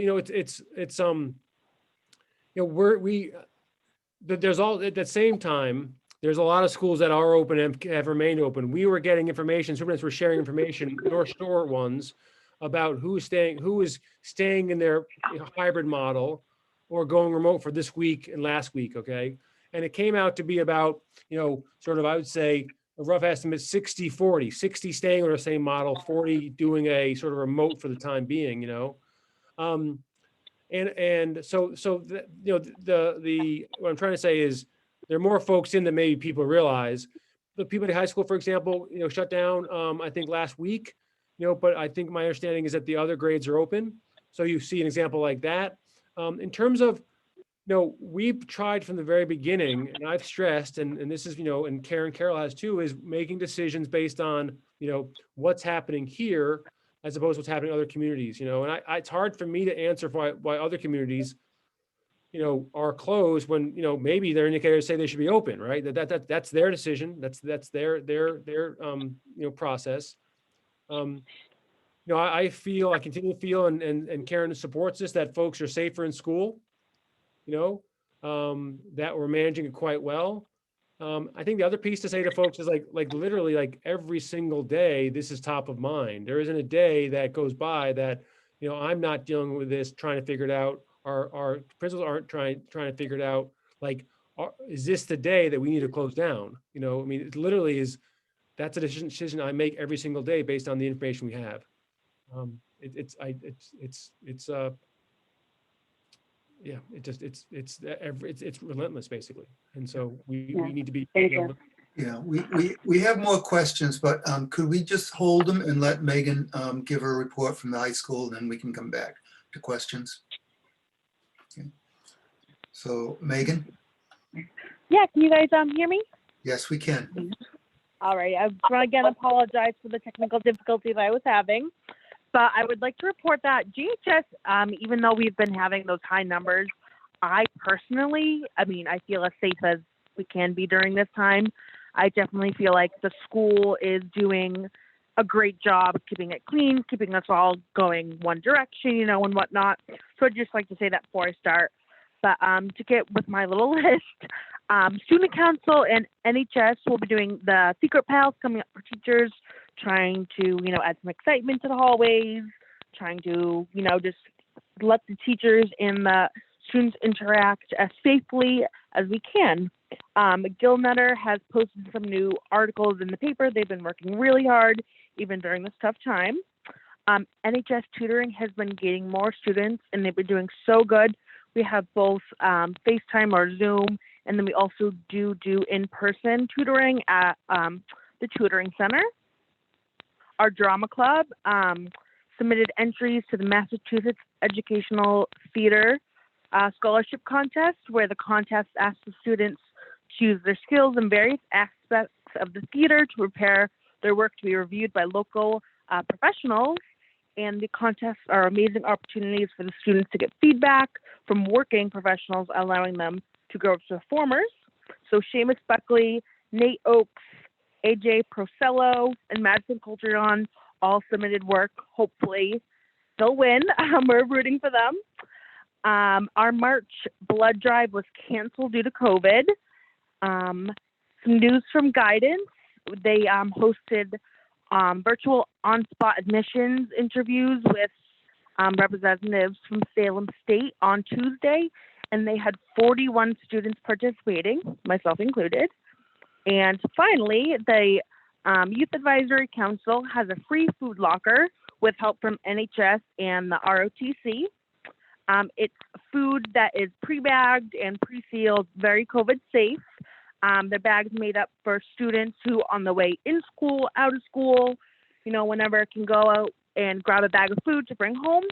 [SPEAKER 4] There's all at the same time. There's a lot of schools that are open and have remained open. We were getting information. Superintendents were sharing information, North Shore ones, about who is staying in their hybrid model or going remote for this week and last week. Okay. And it came out to be about, sort of, I would say, a rough estimate, 60-40, 60 staying on the same model, 40 doing a sort of remote for the time being, and so what I'm trying to say is there are more folks in than maybe people realize. The Peabody High School, for example, shut down, I think last week, but I think my understanding is that the other grades are open. So you see an example like that. In terms of, we've tried from the very beginning, and I've stressed, and this is, and Karen Carroll has too, is making decisions based on, what's happening here as opposed to what's happening in other communities, and it's hard for me to answer why other communities, are closed when, maybe their indicators say they should be open, right? That's their decision. That's their process. I continue to feel, and Karen supports this, that folks are safer in school, that we're managing it quite well. I think the other piece to say to folks is like literally like every single day, this is top of mind. There isn't a day that goes by that, I'm not dealing with this, trying to figure it out. Our principals aren't trying to figure it out. Like, is this the day that we need to close down? It literally is. That's a decision I make every single day based on the information we have. yeah, it's relentless basically. And so we
[SPEAKER 7] Yeah.
[SPEAKER 4] need to be.
[SPEAKER 7] Thank
[SPEAKER 4] you know,
[SPEAKER 7] you.
[SPEAKER 2] Yeah, we have more questions, but could we just hold them and let Megan give her report from the high school, and then we can come back to questions? Okay. So Megan,
[SPEAKER 11] Yeah, can you guys hear me?
[SPEAKER 2] yes, we can.
[SPEAKER 11] All right, I want to again apologize for the technical difficulties I was having, but I would like to report that GHS, even though we've been having those high numbers, I personally, I mean, I feel as safe as we can be during this time. I definitely feel like the school is doing a great job keeping it clean, keeping us all going one direction, you know, and whatnot. So I'd just like to say that before I start. But to get with my little list, Student Council and NHS will be doing the Secret Pals coming up for teachers, trying to, you know, add some excitement to the hallways, trying to, you know, just let the teachers and the students interact as safely as we can. Gil Nutter has posted some new articles in the paper. They've been working really hard, even during this tough time. NHS tutoring has been gaining more students, and they've been doing so good. We have both FaceTime or Zoom, and then we also do in-person tutoring at the tutoring center. Our drama club submitted entries to the Massachusetts Educational Theater Scholarship Contest, where the contest asks the students to use their skills in various aspects of the theater to prepare their work to be reviewed by local professionals. And the contests are amazing opportunities for the students to get feedback from working professionals, allowing them to grow up to performers. So Seamus Buckley, Nate Oakes, AJ Procello, and Madison Coultron all submitted work. Hopefully they'll win. We're rooting for them. Our March blood drive was canceled due to COVID. Some news from Guidance. They hosted virtual on-spot admissions interviews with representatives from Salem State on Tuesday, and they had 41 students participating, myself included. And finally, the Youth Advisory Council has a free food locker with help from NHS and the ROTC. It's food that is pre-bagged and pre-sealed, very COVID safe. The bags made up for students who on the way in school, out of school, you know, whenever can go out and grab a bag of food to bring home.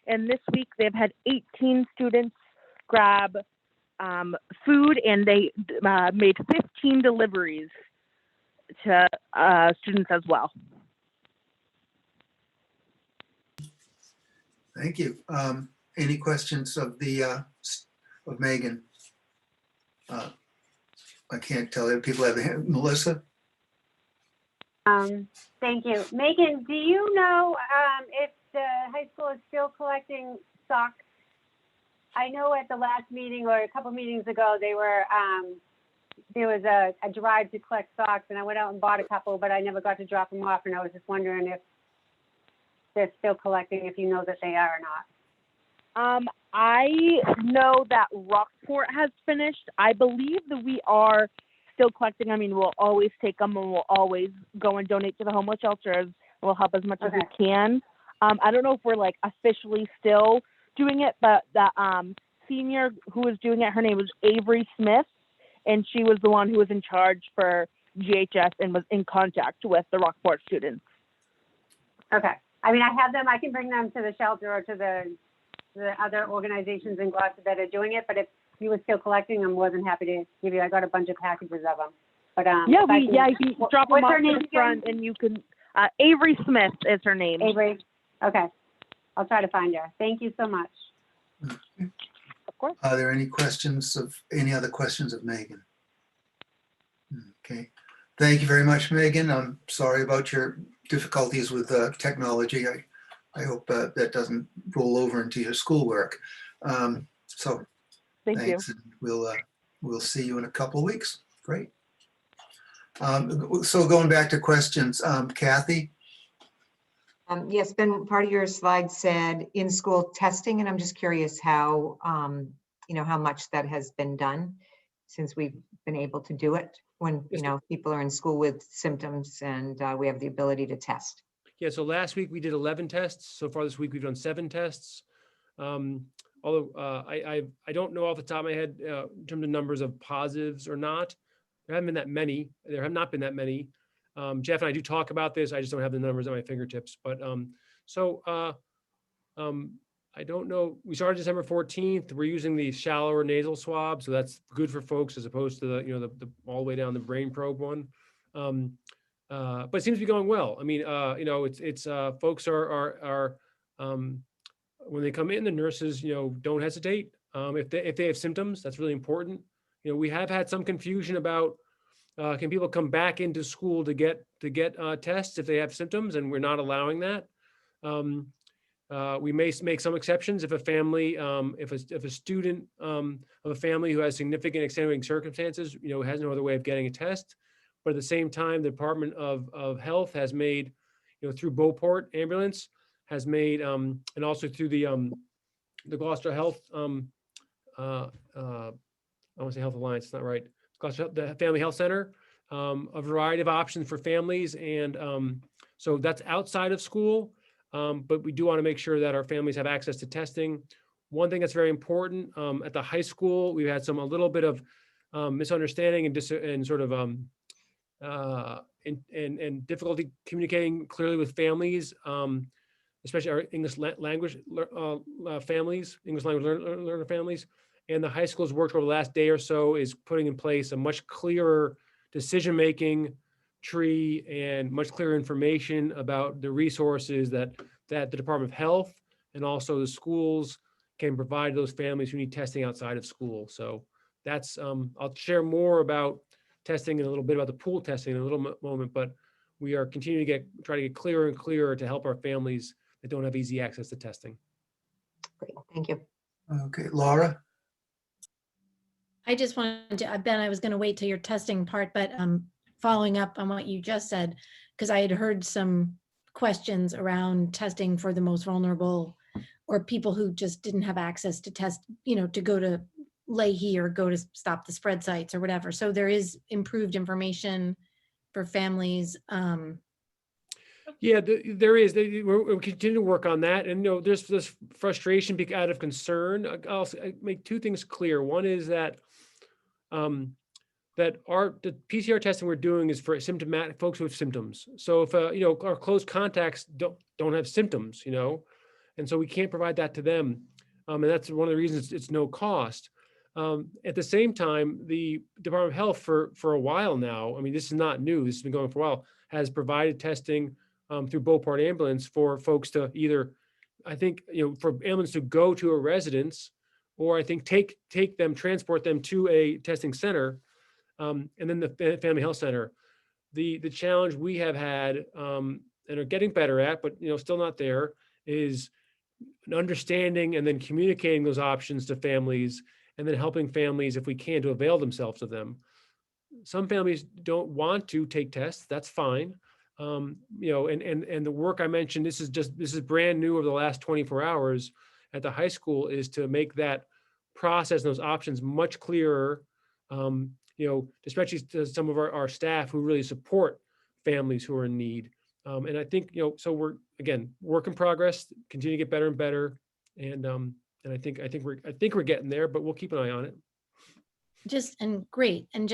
[SPEAKER 11] And this week they've had 18 students grab food, and they made 15 deliveries to students as well.
[SPEAKER 2] Thank you. Any questions of of Megan? I can't tell if people have their hand. Melissa?
[SPEAKER 7] Thank you. Megan, do you know if the high school is still collecting socks? I know at the last meeting or a couple meetings ago, they were there was a drive to collect socks, and I went out and bought a couple, but I never got to drop them off, and I was just wondering if they're still collecting, if you know that they are or not.
[SPEAKER 11] I know that Rockport has finished. I believe that we are still collecting. I mean, we'll always take them, and we'll always go and donate to the homeless shelters. We'll help as much as we can. I don't know if we're like officially still doing it, but the senior who was doing it, her name was Avery Smith, and she was the one who was in charge for GHS and was in contact with the Rockport students.
[SPEAKER 7] Okay. I mean, I have them. I can bring them to the shelter or to the other organizations in Gloucester that are doing it. But if you were still collecting, I'm more than happy to give you. I got a bunch of packages of them. But
[SPEAKER 11] you can drop them off
[SPEAKER 7] her
[SPEAKER 11] to
[SPEAKER 7] name
[SPEAKER 11] the front, and you can. Avery Smith is her name.
[SPEAKER 7] Avery. Okay. I'll try to find her. Thank you so much.
[SPEAKER 11] Of course.
[SPEAKER 2] Are there any other questions of Megan? Okay. Thank you very much, Megan. I'm sorry about your difficulties with technology. I hope that doesn't roll over into your schoolwork. So
[SPEAKER 11] Thank
[SPEAKER 2] thanks. You. And we'll see you in a couple of weeks. Great. So going back to questions, Kathy?
[SPEAKER 9] Yes, Ben, part of your slide said in-school testing, and I'm just curious how, how much that has been done since we've been able to do it when, people are in school with symptoms and we have the ability to test.
[SPEAKER 4] Yeah, so last week we did 11 tests. So far this week we've done 7 tests. although I don't know off the top of my head in terms of numbers of positives or not. There haven't been that many. There have not been that many. Jeff and I do talk about this. I just don't have the numbers at my fingertips. But I don't know. We started December 14th. We're using the shallower nasal swab, so that's good for folks as opposed to the all the way down the brain probe one. But it seems to be going well. I mean, it's folks are when they come in, the nurses, don't hesitate. If they have symptoms, that's really important. We have had some confusion about can people come back into school to get tests if they have symptoms, and we're not allowing that. We may make some exceptions if a family, if a student of a family who has significant extenuating circumstances, has no other way of getting a test. But at the same time, the Department of Health has made, through Beauport Ambulance, has made, and also through the Gloucester Health, I want to say Health Alliance, it's not right. Gloucester, the Family Health Center, a variety of options for families. And so that's outside of school. But we do want to make sure that our families have access to testing. One thing that's very important, at the high school, we've had a little bit of misunderstanding and sort of and difficulty communicating clearly with families, especially our English language families, English language learner families. And the high school's worked over the last day or so is putting in place a much clearer decision-making tree and much clearer information about the resources that the Department of Health and also the schools can provide those families who need testing outside of school. So that's, I'll share more about testing and a little bit about the pool testing in a little moment, but we are continuing to try to get clearer and clearer to help our families that don't have easy access to testing.
[SPEAKER 9] Great, thank you.
[SPEAKER 2] Okay, Laura?
[SPEAKER 5] I just wanted to, Ben, I was going to wait till your testing part, but following up on what you just said, because I had heard some questions around testing for the most vulnerable or people who just didn't have access to test, to go to Leahy or go to Stop the Spread sites or whatever. So there is improved information for families.
[SPEAKER 4] Yeah, there is. We're continuing to work on that. And, there's this frustration out of concern. I'll make two things clear. One is that the PCR testing we're doing is for symptomatic folks who have symptoms. So if, our close contacts don't have symptoms, and so we can't provide that to them. And that's one of the reasons it's no cost. At the same time, the Department of Health for a while now, I mean, this is not new, this has been going for a while, has provided testing through Beauport Ambulance for folks to either, I think, for ambulance to go to a residence, or I think transport them to a testing center, and then the Family Health Center. The challenge we have had and are getting better at, but still not there, is understanding and then communicating those options to families, and then helping families, if we can, to avail themselves of them. Some families don't want to take tests. That's fine. And the work I mentioned, this is brand new over the last 24 hours at the high school, is to make that process and those options much clearer, especially to some of our staff who really support families who are in need. And I think, so we're, again, work in progress, continue to get better and better. And I think we're getting there, but we'll keep an eye on it.
[SPEAKER 5] Great. And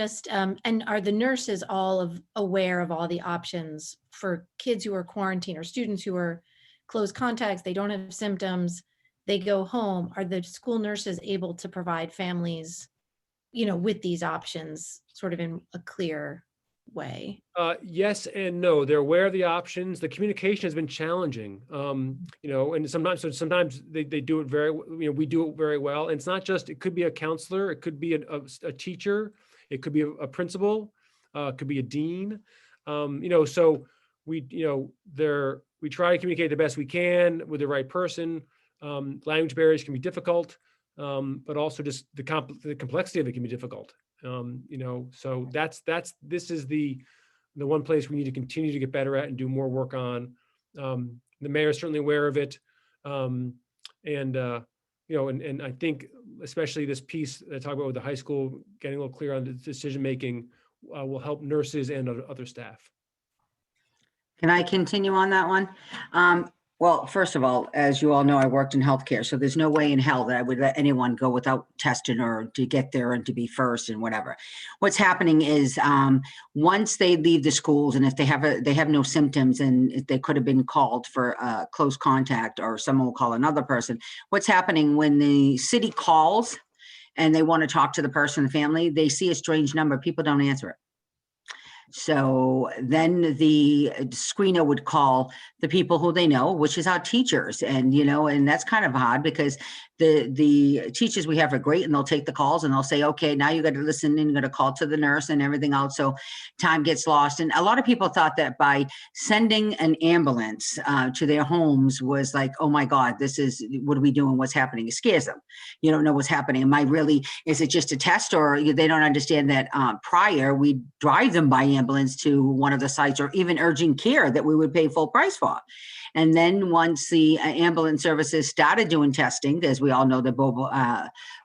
[SPEAKER 5] are the nurses all aware of all the options for kids who are quarantined or students who are close contacts? They don't have symptoms, they go home. Are the school nurses able to provide families, with these options sort of in a clear way?
[SPEAKER 4] Yes and no. They're aware of the options. The communication has been challenging, and sometimes they do it very, we do it very well. And it's not just, it could be a counselor, it could be a teacher, it could be a principal, it could be a dean. So we try to communicate the best we can with the right person. Language barriers can be difficult, but also just the complexity of it can be difficult. So this is the one place we need to continue to get better at and do more work on. The mayor is certainly aware of it. And I think especially this piece that I talk about with the high school, getting a little clear on the decision-making will help nurses and other staff.
[SPEAKER 6] Can I continue on that one? Well, first of all, as you all know, I worked in healthcare, so there's no way in hell that I would let anyone go without testing or to get there and to be first and whatever. What's happening is once they leave the schools and if they have no symptoms and if they could have been called for close contact or someone will call another person. What's happening when the city calls and they want to talk to the person, the family, they see a strange number, people don't answer it. So then the screener would call the people who they know, which is our teachers. And, you know, and that's kind of hard because the teachers we have are great and they'll take the calls and they'll say, okay, now you got to listen and you got to call to the nurse and everything else. So time gets lost. And a lot of people thought that by sending an ambulance to their homes was like, oh my God, this is, what are we doing? What's happening? It scares them. You don't know what's happening. Is it just a test or they don't understand that prior we drive them by ambulance to one of the sites or even urgent care that we would pay full price for. And then once the ambulance services started doing testing, as we all know that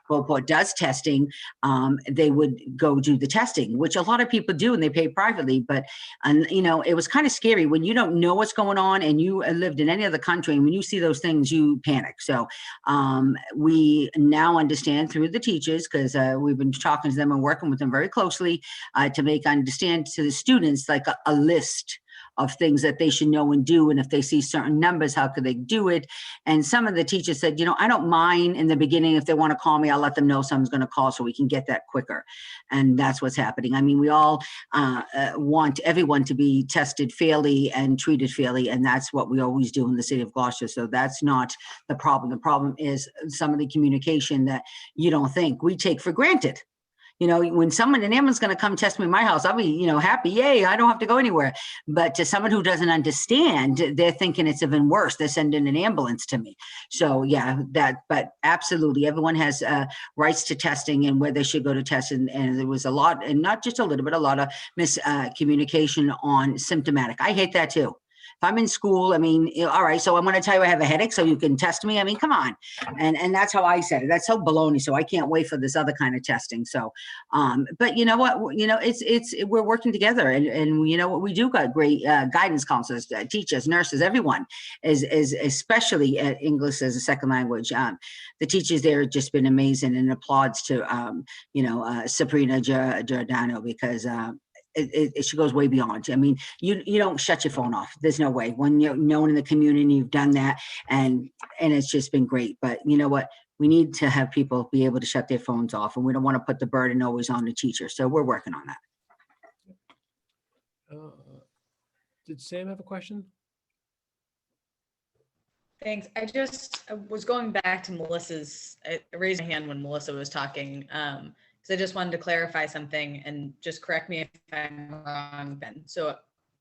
[SPEAKER 6] Beauport does testing, they would go do the testing, which a lot of people do and they pay privately. But, you know, it was kind of scary when you don't know what's going on and you lived in any other country. And when you see those things, you panic. So we now understand through the teachers, because we've been talking to them and working with them very closely to make understand to the students like a list of things that they should know and do. And if they see certain numbers, how could they do it? And some of the teachers said, you know, I don't mind in the beginning, if they want to call me, I'll let them know someone's going to call so we can get that quicker. And that's what's happening. I mean, we all want everyone to be tested fairly and treated fairly. And that's what we always do in the city of Gloucester. So that's not the problem. The problem is some of the communication that you don't think we take for granted. You know, when an ambulance is going to come test me in my house, I'll be, you know, happy. Yay, I don't have to go anywhere. But to someone who doesn't understand, they're thinking it's even worse. They're sending an ambulance to me. So yeah, but absolutely. Everyone has rights to testing and where they should go to test. And there was a lot, and not just a little bit, a lot of miscommunication on symptomatic. I hate that too. If I'm in school, I mean, all right, so I'm going to tell you I have a headache so you can test me. I mean, come on. And that's how I said it. That's so baloney. So I can't wait for this other kind of testing. So, but you know what, you know, we're working together and you know what, we do got great guidance counselors, teachers, nurses, everyone is especially at English as a second language. The teachers there have just been amazing and applauds to, you know, Sabrina Giordano because, she goes way beyond. I mean, you don't shut your phone off. There's no way. When you're known in the community, you've done that, and it's just been great. But you know what? We need to have people be able to shut their phones off, and we don't want to put the burden always on the teacher. So we're working on that.
[SPEAKER 4] Did Sam have a question?
[SPEAKER 1] Thanks. I was going back to Melissa's, I raised my hand when Melissa was talking. So I just wanted to clarify something and just correct me if I'm wrong, Ben. So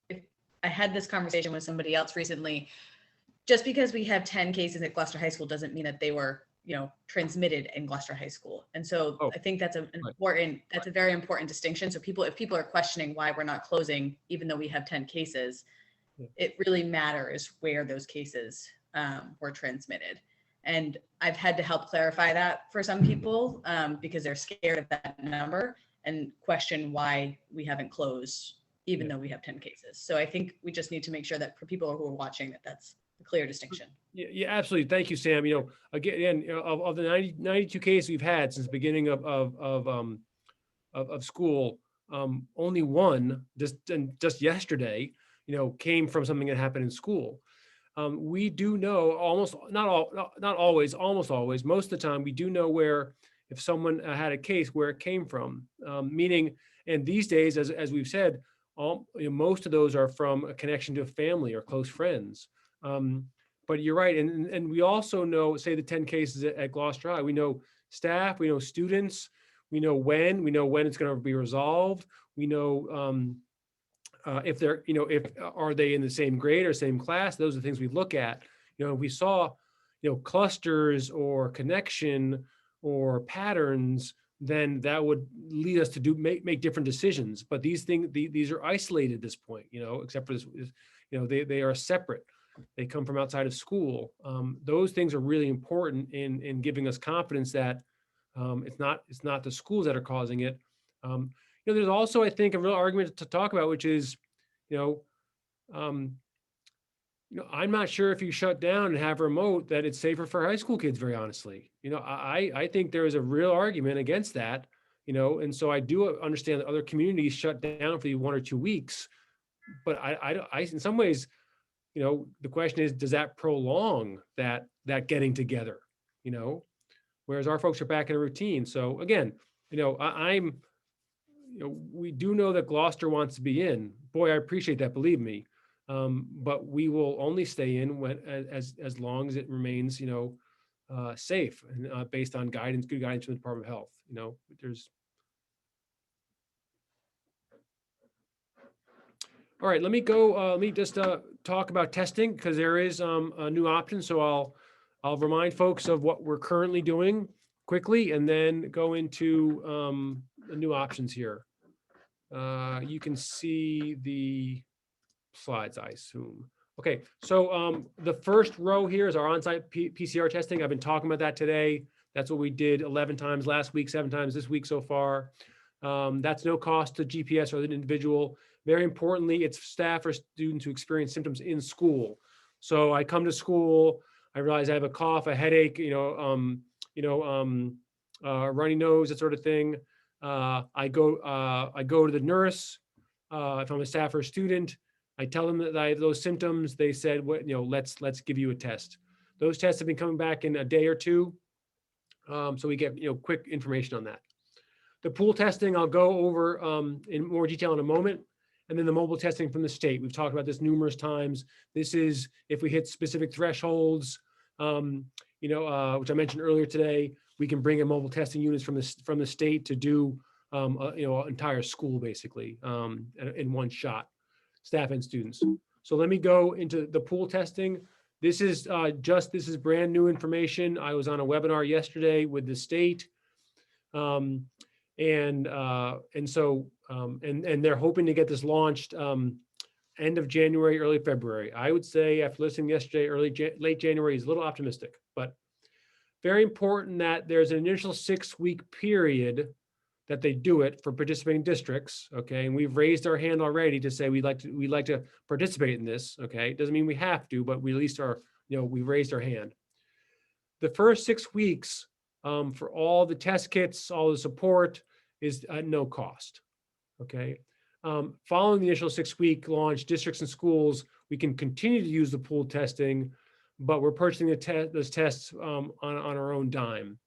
[SPEAKER 1] if I had this conversation with somebody else recently, just because we have 10 cases at Gloucester High School doesn't mean that they were, you know, transmitted in Gloucester High School. And so I think that's a very important distinction. So if people are questioning why we're not closing, even though we have 10 cases, it really matters where those cases were transmitted. And I've had to help clarify that for some people because they're scared of that number and question why we haven't closed, even though we have 10 cases. So I think we just need to make sure that for people who are watching that's a clear distinction.
[SPEAKER 4] Yeah, absolutely. Thank you, Sam. You know, again, of the 92 cases we've had since the beginning of school, only one just yesterday, you know, came from something that happened in school. We do know almost almost always, most of the time, we do know where, if someone had a case, where it came from, meaning, and these days, as we've said, you know, most of those are from a connection to a family or close friends. But you're right. And we also know, say the 10 cases at Gloucester High, we know staff, we know students, we know when it's going to be resolved. We know, if they're, you know, are they in the same grade or same class? Those are the things we look at. You know, if we saw, you know, clusters or connection or patterns, then that would lead us to make different decisions. But these things, these are isolated at this point, you know, except for this, you know, they are separate. They come from outside of school. Those things are really important in giving us confidence that it's not the schools that are causing it. You know, there's also, I think, a real argument to talk about, which is, you know, I'm not sure if you shut down and have remote that it's safer for high school kids, very honestly. I think there is a real argument against that, and so I do understand that other communities shut down for the 1 or 2 weeks. But I in some ways, the question is, does that prolong that getting together, whereas our folks are back in a routine. So again, we do know that Gloucester wants to be in. Boy, I appreciate that, believe me. But we will only stay in as long as it remains, safe and based on good guidance from the Department of Health. All right, let me go. Let me just talk about testing because there is a new option. So I'll remind folks of what we're currently doing quickly, and then go into the new options here. You can see the slides, I assume. Okay, so the first row here is our on-site PCR testing. I've been talking about that today. That's what we did 11 times last week, 7 times this week so far. That's no cost to GPS or the individual. Very importantly, it's staff or students who experience symptoms in school. So I come to school, I realize I have a cough, a headache, runny nose, that sort of thing. I go to the nurse. If I'm a staff or a student, I tell them that I have those symptoms. They said, let's give you a test. Those tests have been coming back in a day or two. So we get, quick information on that. The pool testing, I'll go over in more detail in a moment. And then the mobile testing from the state. We've talked about this numerous times. This is if we hit specific thresholds, which I mentioned earlier today, we can bring in mobile testing units from the state to do, an entire school basically in one shot, staff and students. So let me go into the pool testing. This is brand new information. I was on a webinar yesterday with the state. And they're hoping to get this launched end of January, early February. I would say after listening yesterday, late January is a little optimistic, but very important that there's an initial 6-week period that they do it for participating districts. Okay, and we've raised our hand already to say we'd like to participate in this. Okay, it doesn't mean we have to, but we at least are, we've raised our hand. The first 6 weeks for all the test kits, all the support is at no cost. Okay. Following the initial 6-week launch, districts and schools, we can continue to use the pool testing, but we're purchasing those tests on our own dime,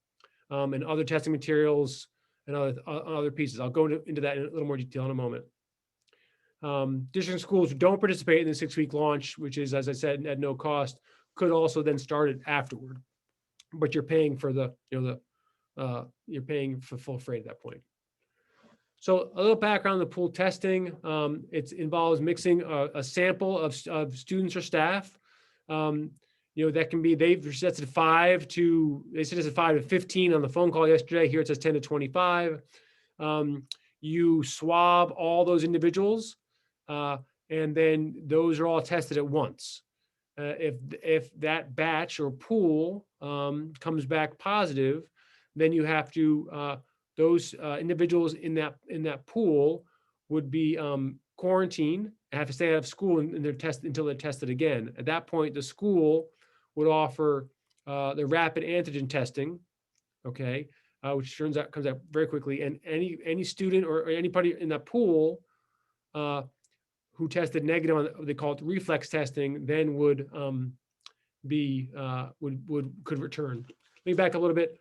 [SPEAKER 4] and other testing materials and other pieces. I'll go into that in a little more detail in a moment. Districts and schools who don't participate in the 6-week launch, which is, as I said, at no cost, could also then start it afterward, but you're paying for you're paying for full freight at that point. So a little background on the pool testing. It involves mixing a sample of students or staff. That can be, they've suggested 5 to 15 on the phone call yesterday. Here it says 10 to 25. You swab all those individuals, and then those are all tested at once. If that batch or pool comes back positive, then you have to, those individuals in that pool would be quarantined and have to stay out of school until they're tested again. At that point, the school would offer the rapid antigen testing, okay, which comes out very quickly. And any student or anybody in that pool who tested negative on, they call it reflex testing, then could return. Let me back a little bit.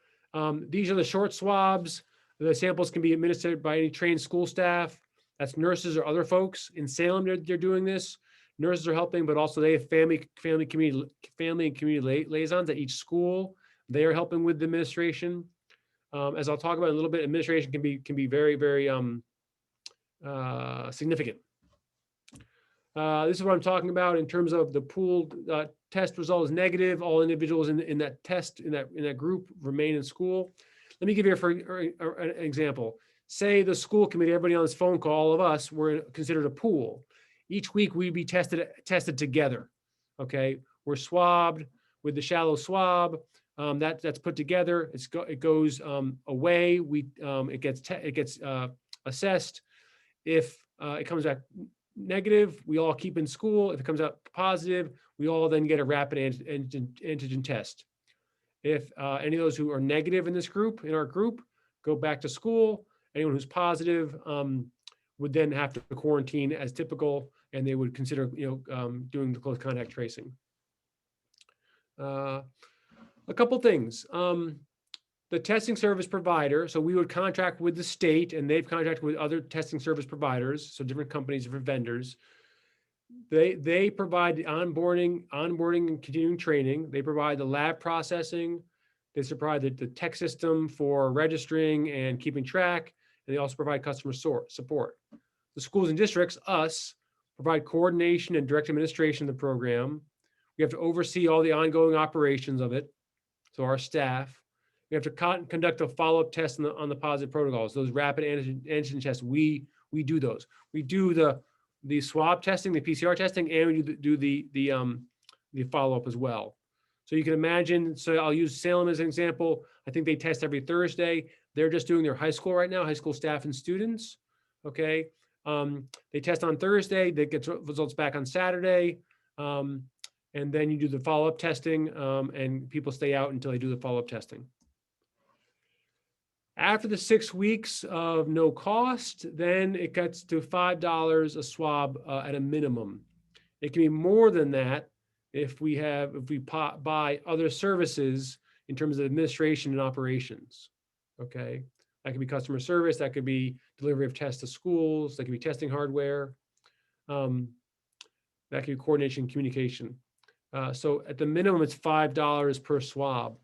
[SPEAKER 4] These are the short swabs. The samples can be administered by any trained school staff. That's nurses or other folks. In Salem, they're doing this. Nurses are helping, but also they have family and community liaisons at each school. They are helping with the administration. As I'll talk about in a little bit, administration can be very, very significant. This is what I'm talking about in terms of the pool test result is negative. All individuals in that test, in that group remain in school. Let me give you an example. Say the school committee, everybody on this phone call, all of us, were considered a pool. Each week we'd be tested together. Okay, we're swabbed with the shallow swab. That's put together. It goes away. It gets assessed. If it comes back negative, we all keep in school. If it comes out positive, we all then get a rapid antigen test. If any of those who are negative in this group, in our group, go back to school, anyone who's positive would then have to quarantine as typical, and they would consider, doing the close contact tracing. A couple things. The testing service provider, so we would contract with the state, and they've contracted with other testing service providers, so different companies, different vendors. They provide the onboarding and continuing training. They provide the lab processing. They provide the tech system for registering and keeping track, and they also provide customer support. The schools and districts, us, provide coordination and direct administration of the program. We have to oversee all the ongoing operations of it, so our staff. We have to conduct a follow-up test on the positive protocols. Those rapid antigen tests, we do those. We do the swab testing, the PCR testing, and we do the follow-up as well. So you can imagine, so I'll use Salem as an example. I think they test every Thursday. They're just doing their high school right now, high school staff and students, okay? They test on Thursday, they get results back on Saturday, and then you do the follow-up testing, and people stay out until they do the follow-up testing. After the 6 weeks of no cost, then it gets to $5 a swab at a minimum. It can be more than that if we buy other services in terms of administration and operations. Okay, that could be customer service, that could be delivery of tests to schools, that could be testing hardware, that could be coordination and communication. So at the minimum, it's $5 per swab.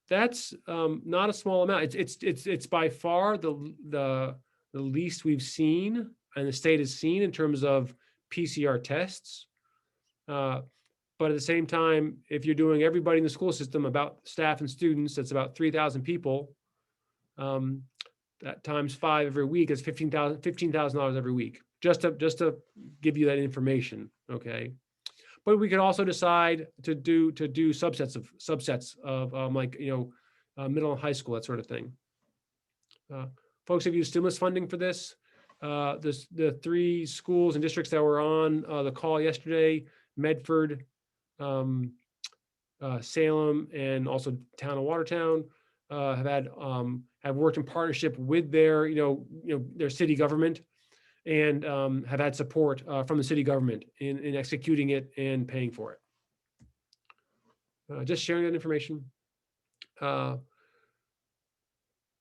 [SPEAKER 4] That's not a small amount. It's by far the least we've seen and the state has seen in terms of PCR tests. But at the same time, if you're doing everybody in the school system, about staff and students, that's about 3,000 people. That times 5 every week is $15,000 every week. Just to give you that information, okay? But we could also decide to do subsets of like, middle and high school, that sort of thing. Folks have used stimulus funding for this. The 3 schools and districts that were on the call yesterday, Medford, Salem, and also town of Watertown, have worked in partnership with their, their city government, and have had support from the city government in executing it and paying for it. Just sharing that information.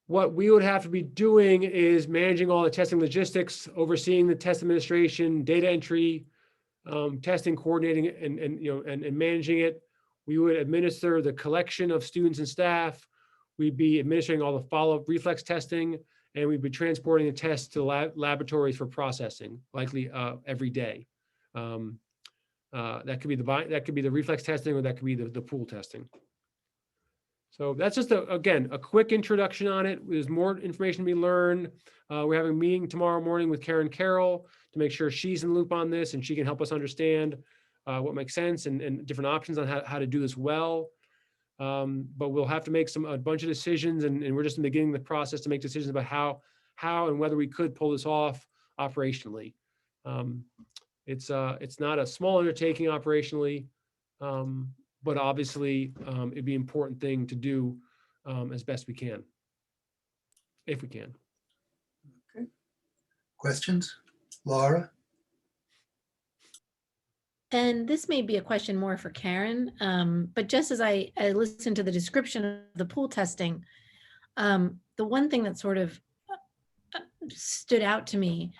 [SPEAKER 4] What we would have to be doing is managing all the testing logistics, overseeing the test administration, data entry, testing, coordinating, and managing it. We would administer the collection of students and staff. We'd be administering all the follow-up reflex testing, and we'd be transporting the tests to laboratories for processing, likely every day. That could be the reflex testing, or that could be the pool testing. So that's just again a quick introduction on it. There's more information to be learned. We're having a meeting tomorrow morning with Karen Carroll to make sure she's in the loop on this and she can help us understand what makes sense and different options on how to do this well. But we'll have to make a bunch of decisions, and we're just in the beginning of the process to make decisions about how and whether we could pull this off operationally. It's not a small undertaking operationally, but obviously it'd be an important thing to do as best we can, if we can.
[SPEAKER 2] Okay. Questions? Laura?
[SPEAKER 5] And this may be a question more for Karen, but just as I listened to the description of the pool testing, the one thing that sort of stood out to me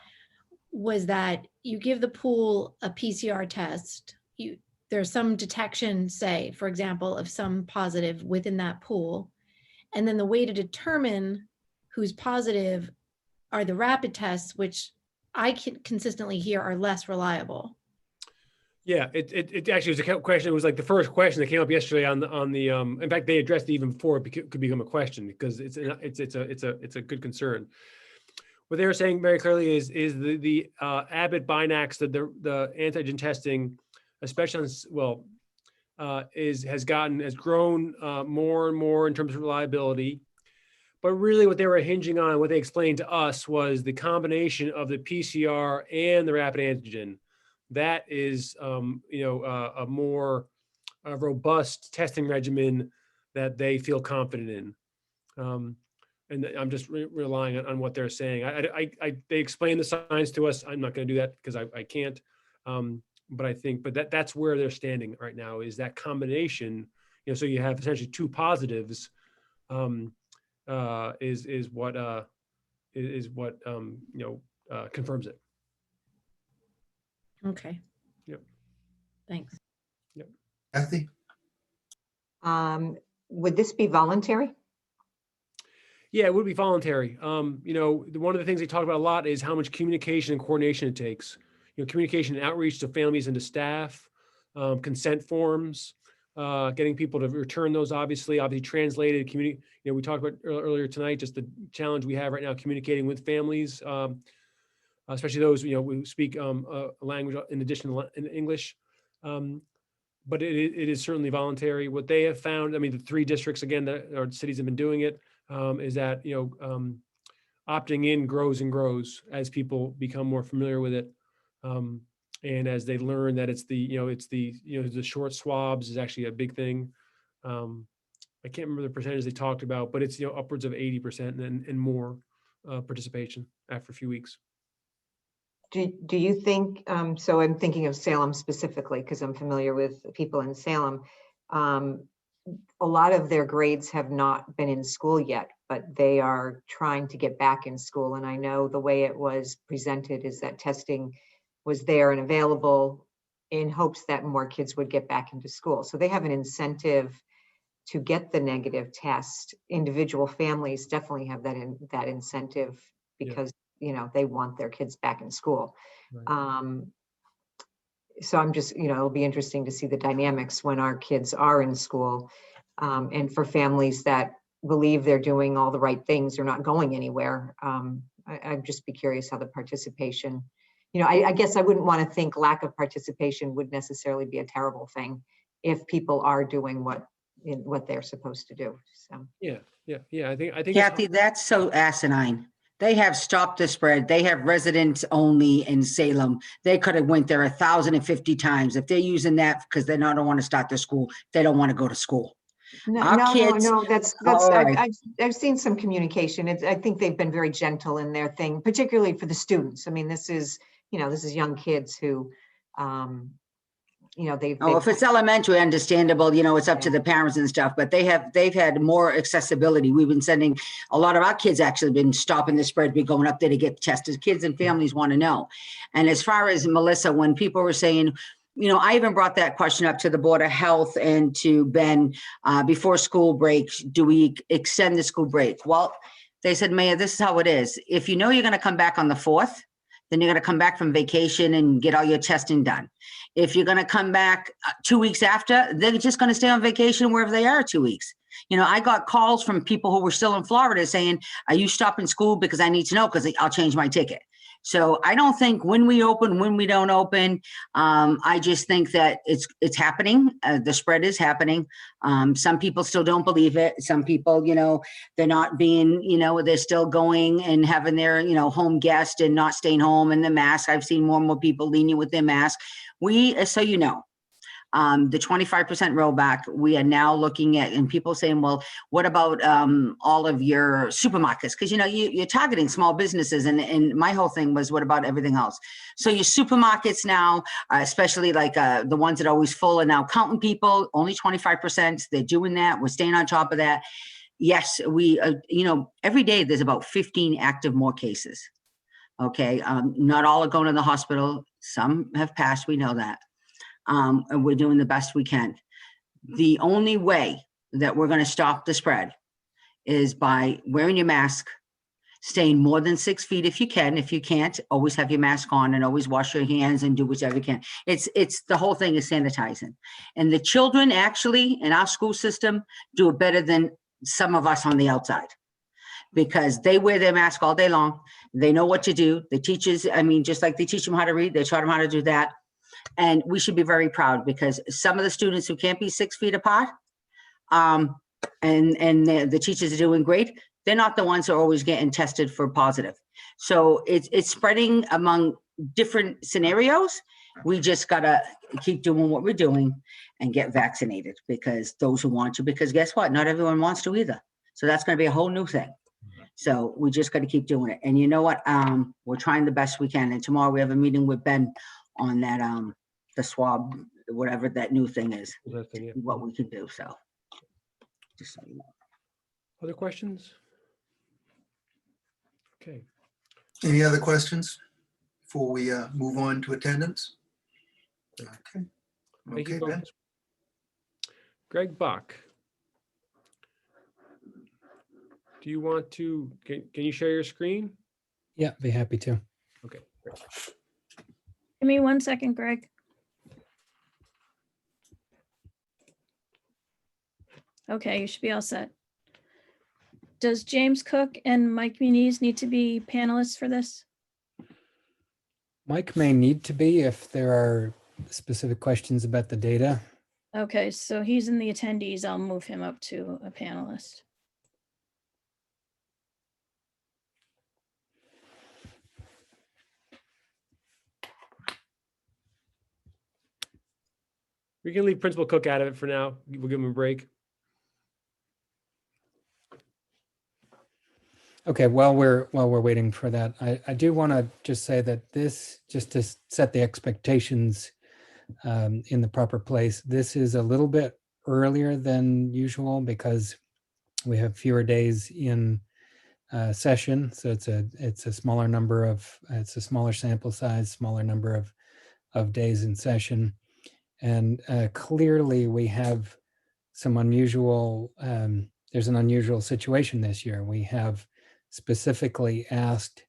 [SPEAKER 5] was that you give the pool a PCR test. There's some detection, say, for example, of some positive within that pool. And then the way to determine who's positive are the rapid tests, which I can consistently hear are less reliable.
[SPEAKER 4] Yeah, it actually was a question. It was like the first question that came up yesterday on the. In fact, they addressed it even before it could become a question, because it's a good concern. What they were saying very clearly is the Abbott Binax, the antigen testing, especially has grown more and more in terms of reliability. But really what they were hinging on, what they explained to us was the combination of the PCR and the rapid antigen. That is, a more robust testing regimen that they feel confident in. And I'm just relying on what they're saying. They explain the science to us. I'm not going to do that because I can't. But I think, that's where they're standing right now, is that combination. So you have essentially two positives. Is what confirms it.
[SPEAKER 5] Okay.
[SPEAKER 4] Yep.
[SPEAKER 5] Thanks.
[SPEAKER 2] Kathy?
[SPEAKER 9] Would this be voluntary?
[SPEAKER 4] Yeah, it would be voluntary. One of the things they talk about a lot is how much communication and coordination it takes. Communication and outreach to families and to staff, consent forms, getting people to return those, obviously translated community. We talked about earlier tonight, just the challenge we have right now communicating with families, especially those, who speak a language in addition to English. But it is certainly voluntary. What they have found, the 3 districts, again, that our cities have been doing it, is that, opting in grows and grows as people become more familiar with it. And as they learn that it's the short swabs is actually a big thing. I can't remember the percentage they talked about, but it's, upwards of 80% and more participation after a few weeks.
[SPEAKER 9] Do you think, so I'm thinking of Salem specifically because I'm familiar with people in Salem. A lot of their grades have not been in school yet, but they are trying to get back in school. And I know the way it was presented is that testing was there and available in hopes that more kids would get back into school. So they have an incentive to get the negative test. Individual families definitely have that incentive because they want their kids back in school.
[SPEAKER 4] Right.
[SPEAKER 9] So I'm just, it'll be interesting to see the dynamics when our kids are in school. And for families that believe they're doing all the right things, they're not going anywhere. I'd just be curious how the participation, I guess I wouldn't want to think lack of participation would necessarily be a terrible thing if people are doing what they're supposed to do. So
[SPEAKER 4] Yeah. I think
[SPEAKER 6] Kathy, that's so asinine. They have stopped the spread. They have residents only in Salem. They could have went there 1,050 times. If they're using that because they don't want to start their school, they don't want to go to school.
[SPEAKER 9] No,
[SPEAKER 6] Our kids-
[SPEAKER 9] that's
[SPEAKER 6] All right.
[SPEAKER 9] I've seen some communication. I think they've been very gentle in their thing, particularly for the students. This is young kids who,
[SPEAKER 6] If it's elementary, understandable, it's up to the parents and stuff, but they've had more accessibility. We've been sending, a lot of our kids actually been stopping the spread, be going up there to get tested. Kids and families want to know. And as far as Melissa, when people were saying, I even brought that question up to the Board of Health and to Ben before school breaks, do we extend the school break? Well, they said, Mayor, this is how it is. If you're going to come back on the 4th, then you're going to come back from vacation and get all your testing done. If you're going to come back 2 weeks after, they're just going to stay on vacation wherever they are 2 weeks. I got calls from people who were still in Florida saying, are you stopping school? Because I need to know, because I'll change my ticket. So I don't think when we open, when we don't open, I just think that it's happening. The spread is happening. Some people still don't believe it. Some people, they're not being, they're still going and having their, home guest and not staying home in the mask. I've seen more and more people lenient with their mask. So the 25% rollback, we are now looking at, and people saying, well, what about all of your supermarkets? Because, you're targeting small businesses. And my whole thing was, what about everything else? So your supermarkets now, especially like the ones that are always full, are now counting people, only 25%. They're doing that. We're staying on top of that. Yes, we, every day there's about 15 active more cases. Okay. Not all are going to the hospital. Some have passed. We know that. And we're doing the best we can. The only way that we're going to stop the spread is by wearing your mask, staying more than 6 feet if you can. If you can't, always have your mask on and always wash your hands and do whatever you can. It's the whole thing is sanitizing. And the children actually in our school system do it better than some of us on the outside, because they wear their mask all day long. They know what to do. The teachers, just like they teach them how to read, they taught them how to do that. And we should be very proud, because some of the students who can't be 6 feet apart, and the teachers are doing great, they're not the ones that are always getting tested for positive. So it's spreading among different scenarios. We just gotta keep doing what we're doing and get vaccinated, because those who want to, because guess what? Not everyone wants to either. So that's gonna be a whole new thing. So we just gotta keep doing it. And you know what? We're trying the best we can. And tomorrow we have a meeting with Ben on that, the swab, whatever that new thing is,
[SPEAKER 4] That thing, yeah.
[SPEAKER 6] what we can do, so. Just so you know.
[SPEAKER 4] Other questions? Okay,
[SPEAKER 2] Any other questions before we move on to attendance? Okay.
[SPEAKER 4] thank you,
[SPEAKER 2] Okay, Ben.
[SPEAKER 4] folks. Greg Bach. Do you want to, can you share your screen?
[SPEAKER 12] Yeah, be happy to.
[SPEAKER 4] Okay, great.
[SPEAKER 10] Give me 1 second, Greg. Okay, you should be all set. Does James Cook and Mike Muniz need to be panelists for this?
[SPEAKER 12] Mike may need to be if there are specific questions about the data.
[SPEAKER 10] Okay, so he's in the attendees. I'll move him up to a panelist.
[SPEAKER 4] We can leave Principal Cook out of it for now. We'll give him a break.
[SPEAKER 12] Okay, while we're waiting for that, I do want to just say that this, just to set the expectations in the proper place, this is a little bit earlier than usual because we have fewer days in session. So it's a smaller number of, it's a smaller sample size, smaller number of days in session. And clearly we have some unusual, there's an unusual situation this year. We have specifically asked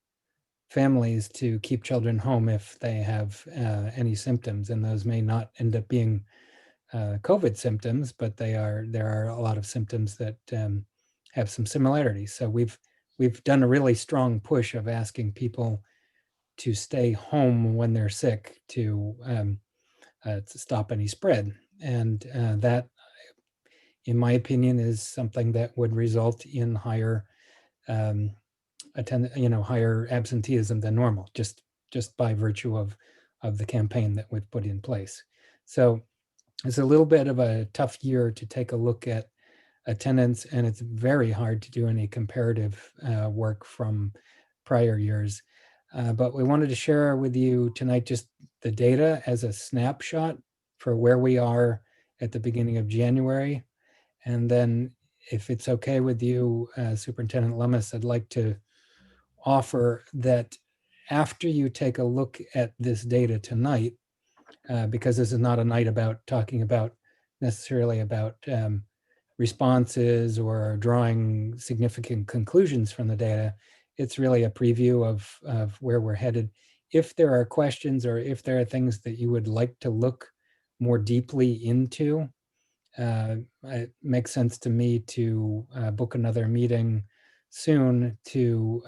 [SPEAKER 12] families to keep children home if they have any symptoms, and those may not end up being COVID symptoms, but there are a lot of symptoms that have some similarities. So we've done a really strong push of asking people to stay home when they're sick to stop any spread, and that, in my opinion, is something that would result in higher higher absenteeism than normal, just by virtue of the campaign that we've put in place. So it's a little bit of a tough year to take a look at attendance, and it's very hard to do any comparative work from prior years. But we wanted to share with you tonight just the data as a snapshot for where we are at the beginning of January. And then if it's okay with you, Superintendent Lummis, I'd like to offer that after you take a look at this data tonight, because this is not a night about talking about necessarily about responses or drawing significant conclusions from the data, it's really a preview of where we're headed. If there are questions or if there are things that you would like to look more deeply into, it makes sense to me to book another meeting soon to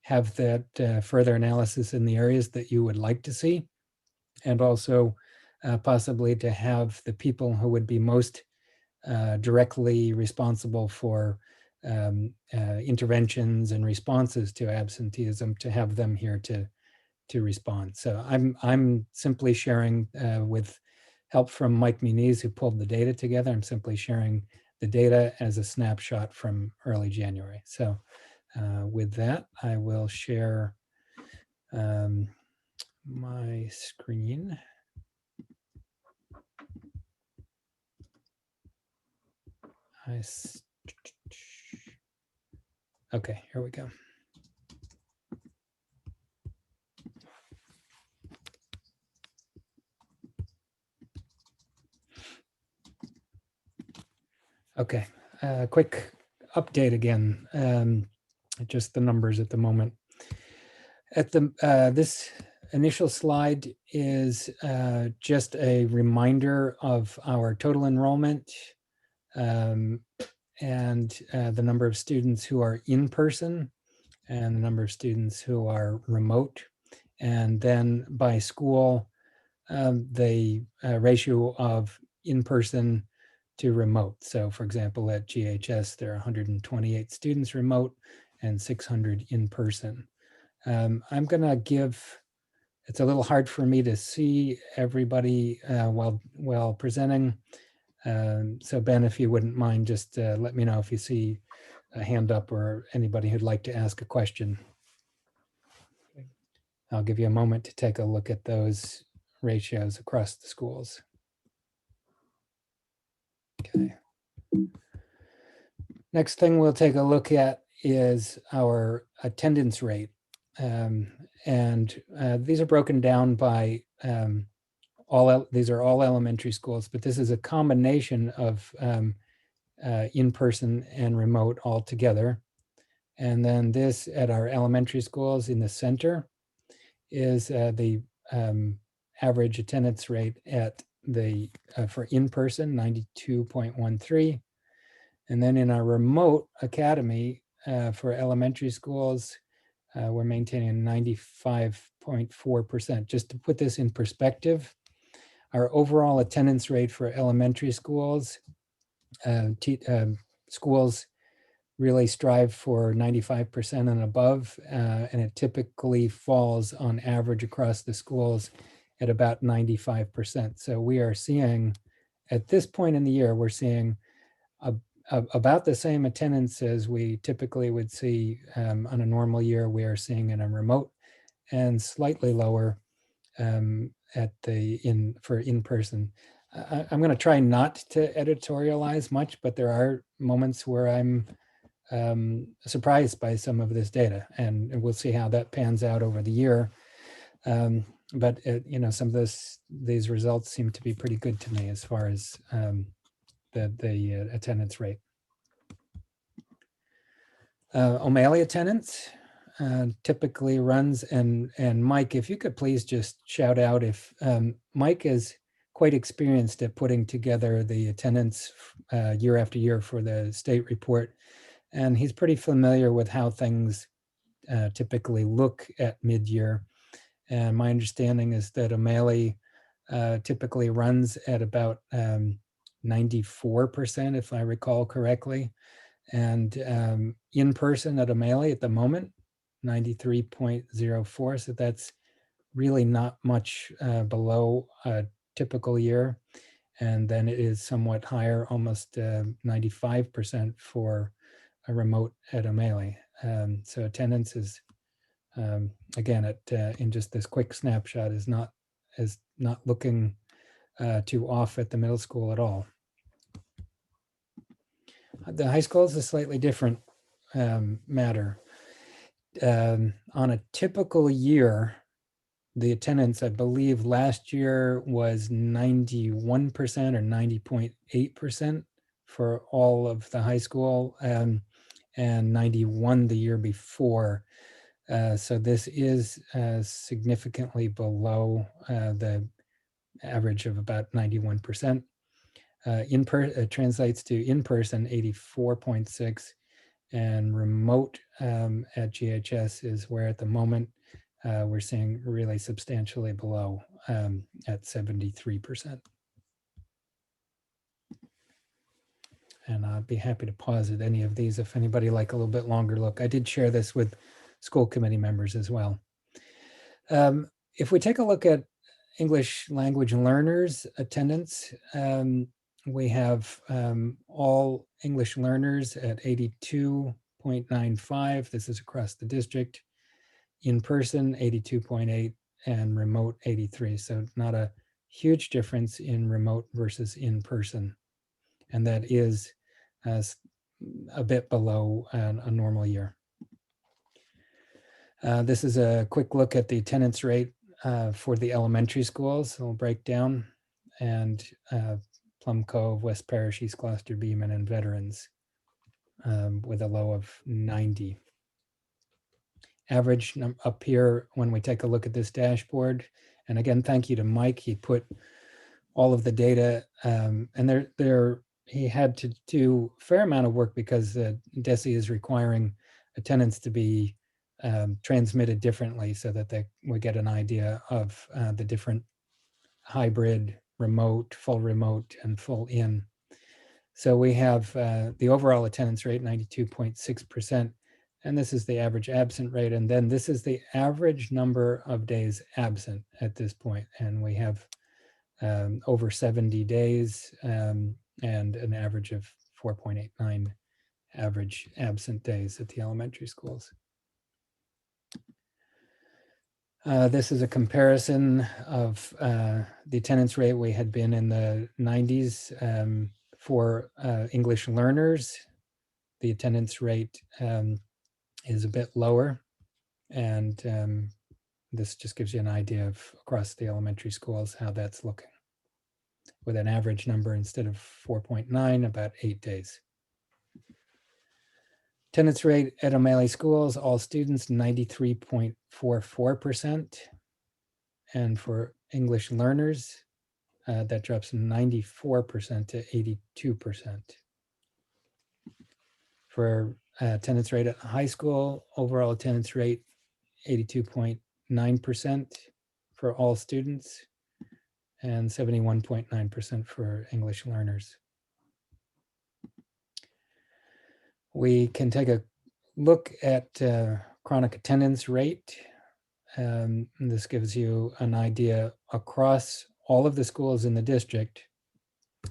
[SPEAKER 12] have that further analysis in the areas that you would like to see, and also possibly to have the people who would be most directly responsible for interventions and responses to absenteeism, to have them here to respond. So I'm simply sharing with help from Mike Muniz, who pulled the data together. I'm simply sharing the data as a snapshot from early January. So with that, I will share my screen. Okay, here we go. Okay, quick update again. Just the numbers at the moment. At the this initial slide is just a reminder of our total enrollment and the number of students who are in person and the number of students who are remote. And then by school, the ratio of in-person to remote. So for example, at GHS, there are 128 students remote and 600 in person. I'm gonna give, it's a little hard for me to see everybody while presenting. So Ben, if you wouldn't mind, just let me know if you see a hand up or anybody who'd like to ask a question. I'll give you a moment to take a look at those ratios across the schools. Okay. Next thing we'll take a look at is our attendance rate. These are broken down by these are all elementary schools, but this is a combination of in-person and remote all together. And then this at our elementary schools in the center is the average attendance rate at the for in-person 92.13. And then in our remote academy for elementary schools, we're maintaining 95.4%. Just to put this in perspective, our overall attendance rate for elementary schools, schools really strive for 95% and above, and it typically falls on average across the schools at about 95%. So we are seeing, at this point in the year, we're seeing about the same attendance as we typically would see on a normal year. We are seeing in a remote, and slightly lower for in-person. I'm going to try not to editorialize much, but there are moments where I'm surprised by some of this data, and we'll see how that pans out over the year. But some of these results seem to be pretty good to me as far as the attendance rate. O'Malley attendance typically runs, and Mike, if you could please just shout out if Mike is quite experienced at putting together the attendance year after year for the state report. And he's pretty familiar with how things typically look at mid-year. And my understanding is that O'Malley typically runs at about 94%, if I recall correctly. And in person at O'Malley at the moment, 93.04. So that's really not much below a typical year. And then it is somewhat higher, almost 95% for a remote at O'Malley. So attendance is, again, in just this quick snapshot, is not looking too off at the middle school at all. The high school is a slightly different matter. On a typical year, the attendance, I believe last year was 91% or 90.8% for all of the high school, and 91 the year before. So this is significantly below the average of about 91%. Translates to in-person 84.6, and remote at GHS is where at the moment we're seeing really substantially below at 73%. And I'd be happy to pause at any of these if anybody like a little bit longer look. I did share this with school committee members as well. If we take a look at English language learners attendance, we have all English learners at 82.95. This is across the district. In person, 82.8, and remote 83. So not a huge difference in remote versus in person. And that is a bit below a normal year. This is a quick look at the attendance rate for the elementary schools. We'll break down, and Plum Cove, West Parish, East Gloucester, Beaman, and Veterans with a low of 90. Average up here when we take a look at this dashboard. And again, thank you to Mike. He put all of the data, and he had to do a fair amount of work because DESE is requiring attendance to be transmitted differently so that we get an idea of the different hybrid, remote, full remote, and full in. So we have the overall attendance rate, 92.6%. And this is the average absent rate. And then this is the average number of days absent at this point. And we have over 70 days and an average of 4.89 average absent days at the elementary schools. This is a comparison of the attendance rate. We had been in the 90s for English learners. The attendance rate is a bit lower. And this just gives you an idea of across the elementary schools how that's looking, with an average number instead of 4.9, about 8 days. Attendance rate at O'Malley schools, all students 93.44%. And for English learners, that drops from 94% to 82%. For attendance rate at high school, overall attendance rate 82.9% for all students and 71.9% for English learners. We can take a look at chronic attendance rate. This gives you an idea across all of the schools in the district.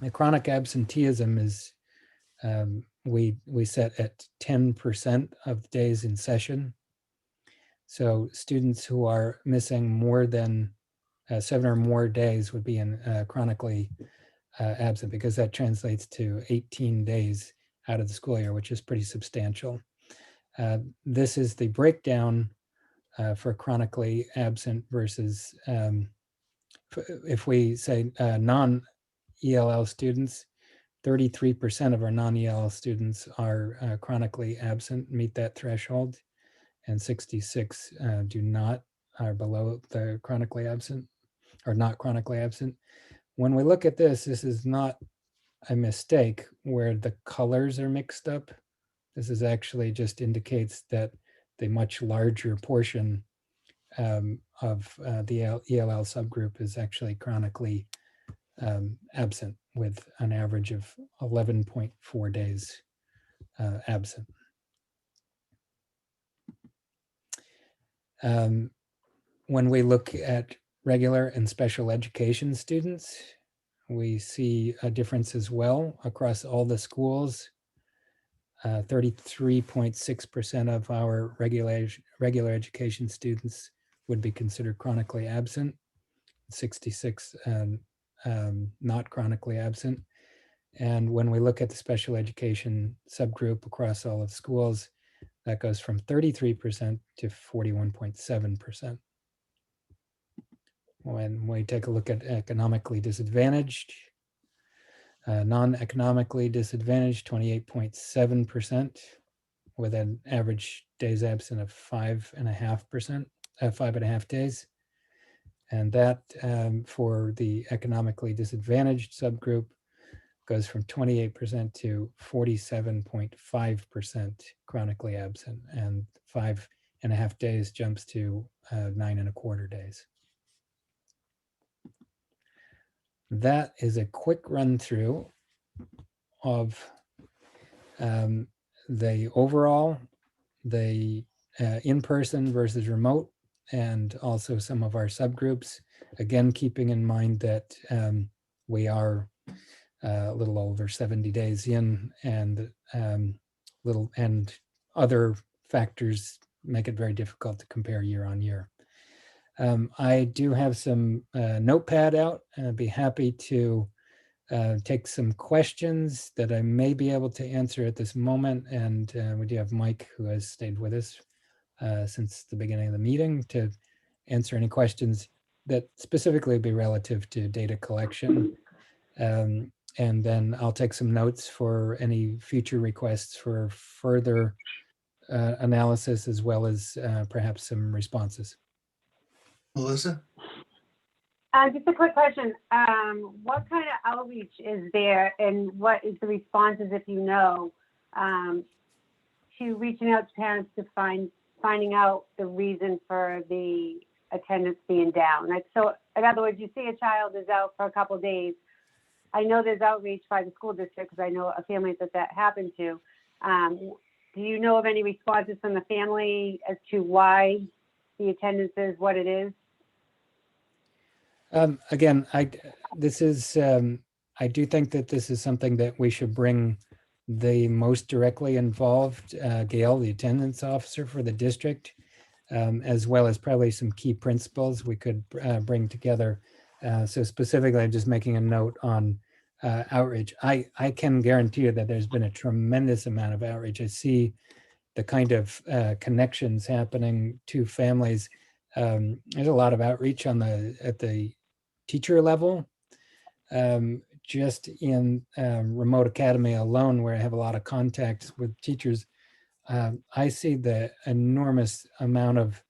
[SPEAKER 12] The chronic absenteeism is, we set at 10% of days in session. So students who are missing more than 7 or more days would be in chronically absent, because that translates to 18 days out of the school year, which is pretty substantial. This is the breakdown for chronically absent versus, if we say non-ELL students, 33% of our non-ELL students are chronically absent, meet that threshold, and 66 do not, are below the chronically absent, or not chronically absent. When we look at this, this is not a mistake where the colors are mixed up. This is actually just indicates that the much larger portion of the ELL subgroup is actually chronically absent, with an average of 11.4 days absent. When we look at regular and special education students, we see a difference as well across all the schools. 33.6% of our regular education students would be considered chronically absent, 66 not chronically absent. And when we look at the special education subgroup across all of schools, that goes from 33% to 41.7%. When we take a look at economically disadvantaged, non-economically disadvantaged, 28.7%, with an average days absent of 5.5 days. And that for the economically disadvantaged subgroup goes from 28% to 47.5% chronically absent, and 5.5 days jumps to 9.25 days. That is a quick run through of the overall, the in-person versus remote, and also some of our subgroups. Again, keeping in mind that we are a little over 70 days in, and other factors make it very difficult to compare year on year. I do have some notepad out, and I'd be happy to take some questions that I may be able to answer at this moment. And we do have Mike, who has stayed with us since the beginning of the meeting, to answer any questions that specifically would be relative to data collection. And then I'll take some notes for any future requests for further analysis, as well as perhaps some responses.
[SPEAKER 2] Melissa?
[SPEAKER 7] Just a quick question. What kind of outreach is there, and what is the responses, if you know, to reaching out to parents to finding out the reason for the attendance being down? Like, so in other words, you see a child is out for a couple of days. I know there's outreach by the school district because I know a family that happened to. Do you know of any responses from the family as to why the attendance is what it is?
[SPEAKER 12] Again, I do think that this is something that we should bring the most directly involved, Gail, the attendance officer for the district, as well as probably some key principals we could bring together. So specifically, I'm just making a note on outreach. I can guarantee you that there's been a tremendous amount of outreach. I see the kind of connections happening to families. There's a lot of outreach at the teacher level. Just in Remote Academy alone, where I have a lot of contacts with teachers, I see the enormous amount of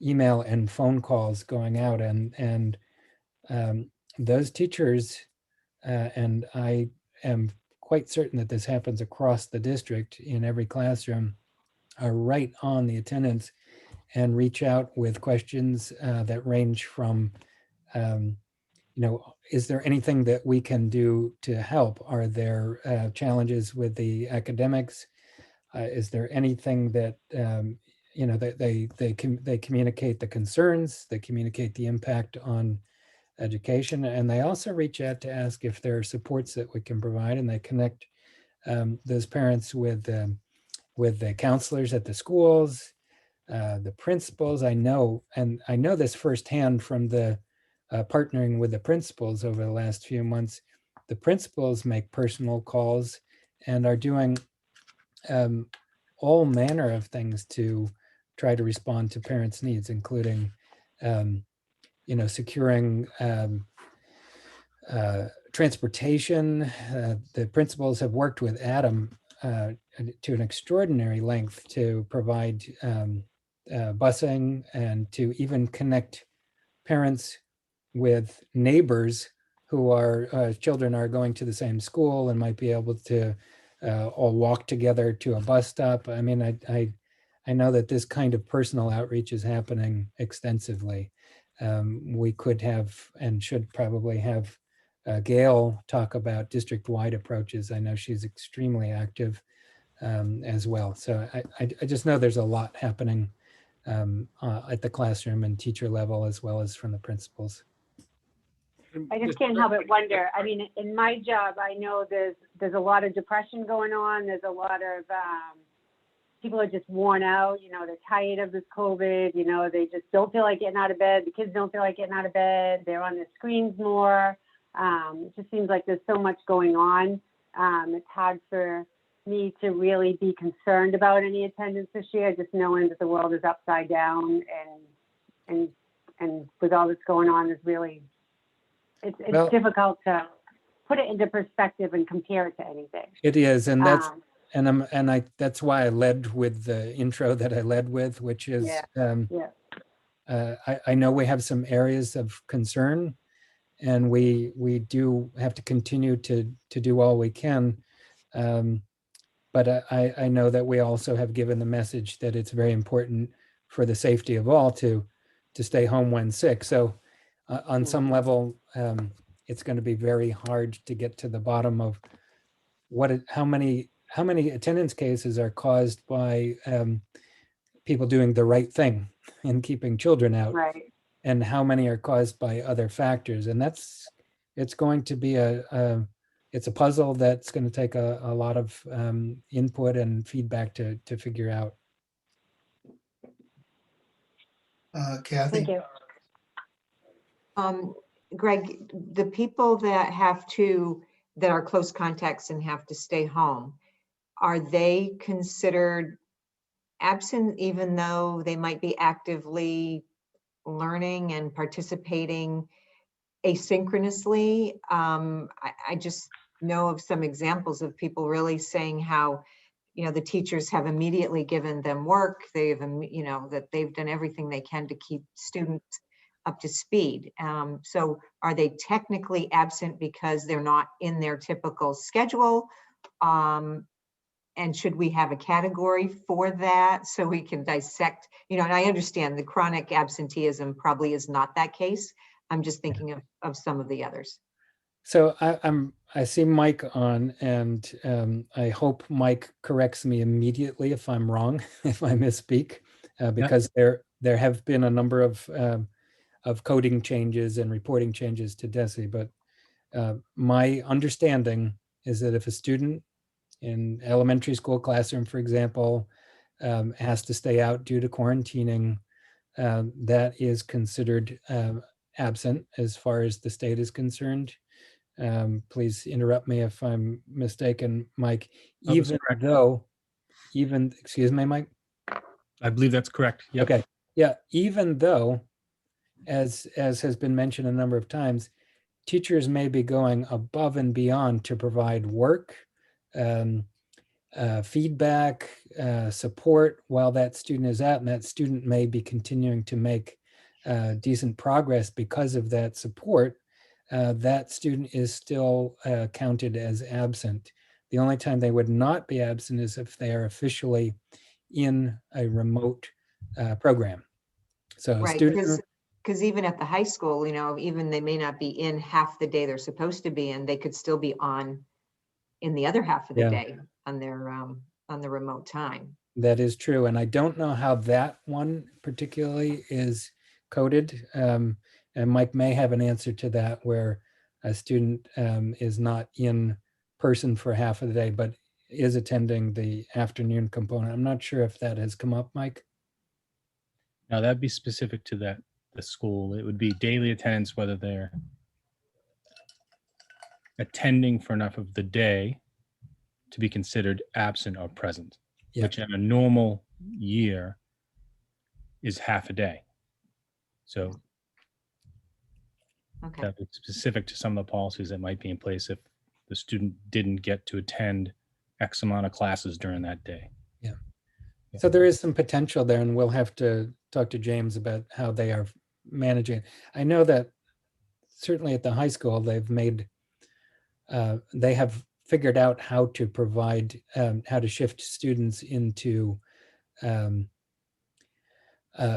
[SPEAKER 12] email and phone calls going out, and those teachers, and I am quite certain that this happens across the district in every classroom, are right on the attendance and reach out with questions that range from, is there anything that we can do to help? Are there challenges with the academics? Is there anything that, that they communicate the concerns, they communicate the impact on education, and they also reach out to ask if there are supports that we can provide, and they connect those parents with the counselors at the schools, the principals. I know this firsthand from the partnering with the principals over the last few months. The principals make personal calls and are doing all manner of things to try to respond to parents' needs, including securing transportation. The principals have worked with Adam to an extraordinary length to provide busing and to even connect parents with neighbors who are children are going to the same school and might be able to all walk together to a bus stop. I mean, I know that this kind of personal outreach is happening extensively. We could have and should probably have Gail talk about district-wide approaches. I know she's extremely active as well. So I just know there's a lot happening at the classroom and teacher level, as well as from the principals.
[SPEAKER 7] I just can't help but wonder. I mean, in my job, I know there's a lot of depression going on. There's a lot of people are just worn out. They're tired of this COVID. They just don't feel like getting out of bed. The kids don't feel like getting out of bed. They're on their screens more. It just seems like there's so much going on. It's hard for me to really be concerned about any attendance this year, just knowing that the world is upside down and with all that's going on is really. It's difficult to put it into perspective and compare it to anything.
[SPEAKER 12] It is, and that's why I led with the intro that I led with, which is I know we have some areas of concern, and we do have to continue to do all we can. But I know that we also have given the message that it's very important for the safety of all to stay home when sick. So on some level, it's going to be very hard to get to the bottom of how many attendance cases are caused by people doing the right thing and keeping children out,
[SPEAKER 7] right,
[SPEAKER 12] and how many are caused by other factors. And it's going to be it's a puzzle that's going to take a lot of input and feedback to figure out.
[SPEAKER 2] Kathy?
[SPEAKER 7] Thank you.
[SPEAKER 9] Greg, the people that are close contacts and have to stay home, are they considered absent even though they might be actively learning and participating asynchronously? I just know of some examples of people really saying how, the teachers have immediately given them work. That they've done everything they can to keep students up to speed. So are they technically absent because they're not in their typical schedule? And should we have a category for that so we can dissect, and I understand the chronic absenteeism probably is not that case. I'm just thinking of some of the others.
[SPEAKER 12] So I'm I see Mike on, and I hope Mike corrects me immediately if I'm wrong, if I misspeak, because there have been a number of coding changes and reporting changes to DESI. But my understanding is that if a student in elementary school classroom, for example, has to stay out due to quarantining, that is considered absent as far as the state is concerned. Please interrupt me if I'm mistaken, Mike.
[SPEAKER 13] Oh, that's
[SPEAKER 12] Even
[SPEAKER 13] correct.
[SPEAKER 12] though, excuse me, Mike?
[SPEAKER 13] I believe that's correct. Yep.
[SPEAKER 12] Okay, yeah, even though, as has been mentioned a number of times, teachers may be going above and beyond to provide work, feedback, support while that student is out, and that student may be continuing to make decent progress because of that support. That student is still counted as absent. The only time they would not be absent is if they are officially in a remote program. So a
[SPEAKER 9] Right,
[SPEAKER 12] student,
[SPEAKER 9] because even at the high school, even they may not be in half the day they're supposed to be in, they could still be on in the other half of the
[SPEAKER 12] Yeah.
[SPEAKER 9] day on the remote time.
[SPEAKER 12] that is true. And I don't know how that one particularly is coded. And Mike may have an answer to that, where a student is not in person for half of the day, but is attending the afternoon component. I'm not sure if that has come up, Mike.
[SPEAKER 13] Now that'd be specific to the school. It would be daily attendance, whether they're attending for enough of the day to be considered absent or present,
[SPEAKER 12] Yeah.
[SPEAKER 13] which in a normal year is half a day. So
[SPEAKER 9] Okay,
[SPEAKER 13] that'd be specific to some of the policies that might be in place if the student didn't get to attend X amount of classes during that day.
[SPEAKER 12] So there is some potential there, and we'll have to talk to James about how they are managing. I know that certainly at the high school, they've made, they have figured out how to provide, how to shift students into,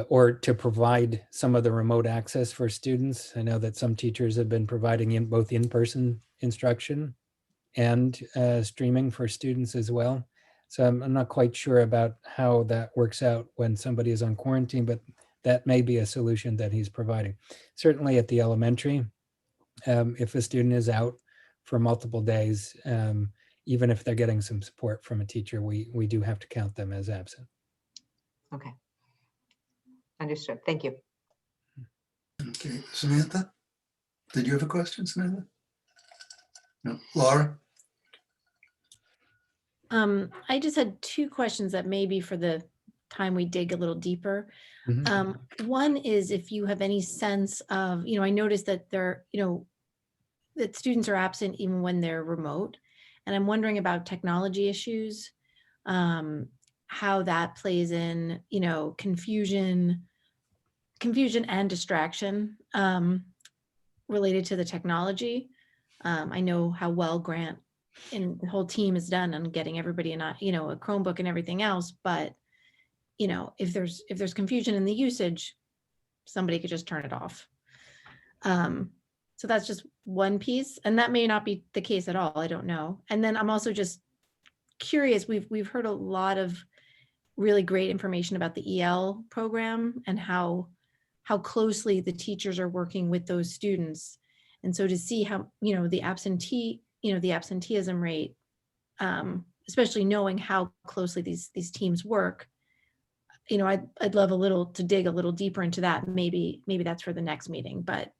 [SPEAKER 12] or to provide some of the remote access for students. I know that some teachers have been providing both in-person instruction and streaming for students as well. So I'm not quite sure about how that works out when somebody is on quarantine, but that may be a solution that he's providing. Certainly at the elementary, if a student is out for multiple days, even if they're getting some support from a teacher, we do have to count them as absent.
[SPEAKER 9] okay. Understood. Thank you.
[SPEAKER 2] Okay, Samantha? Did you have a question, Samantha? No, Laura?
[SPEAKER 5] I just had two questions that maybe for the time we dig a little deeper.
[SPEAKER 12] Mhm.
[SPEAKER 5] One is if you have any sense of, I noticed that that students are absent even when they're remote. And I'm wondering about technology issues, how that plays in, confusion and distraction related to the technology. I know how well Grant and the whole team is done on getting everybody a Chromebook and everything else, but if there's confusion in the usage, somebody could just turn it off. So that's just one piece, and that may not be the case at all. I don't know. And then I'm also just curious. We've heard a lot of really great information about the EL program and how closely the teachers are working with those students, and so to see how the absenteeism rate, especially knowing how closely these teams work. I'd love to dig a little deeper into that. Maybe that's for the next meeting, but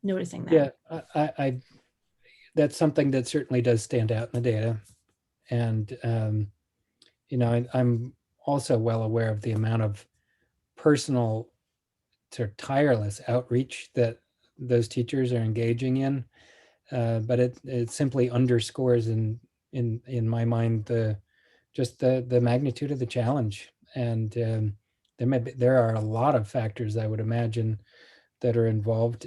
[SPEAKER 5] noticing that.
[SPEAKER 12] Yeah, I that's something that certainly does stand out in the data. And, I'm also well aware of the amount of personal sort of tireless outreach that those teachers are engaging in. But it simply underscores in my mind the magnitude of the challenge. And there are a lot of factors I would imagine that are involved.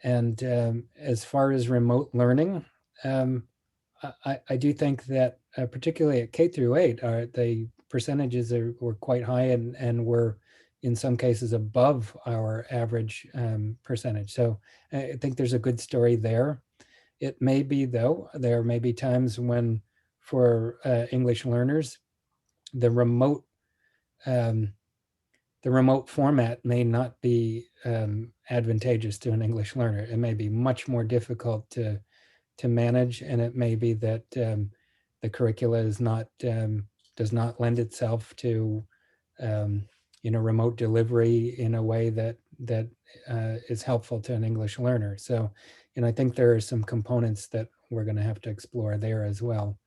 [SPEAKER 12] And as far as remote learning, I do think that particularly at K through 8, the percentages were quite high and were in some cases above our average percentage. So I think there's a good story there. It may be, though, there may be times when for English learners, the remote format may not be advantageous to an English learner. It may be much more difficult to manage, and it may be that the curricula is not does not lend itself to remote delivery in a way that is helpful to an English learner. So, I think there are some components that we're going to have to explore there as well.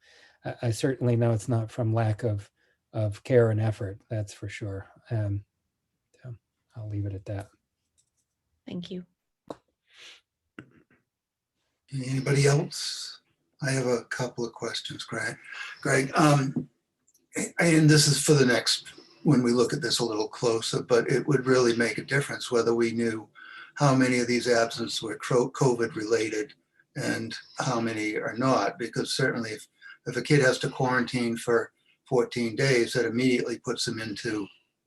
[SPEAKER 12] I certainly know it's not from lack of care and effort, that's for sure. So I'll leave it at that.
[SPEAKER 5] Thank you.
[SPEAKER 2] Anybody else? I have a couple of questions, Greg. And this is for the next, when we look at this a little closer, but it would really make a difference whether we knew how many of these absences were COVID related and how many are not, because certainly if a kid has to quarantine for 14 days, that immediately puts them into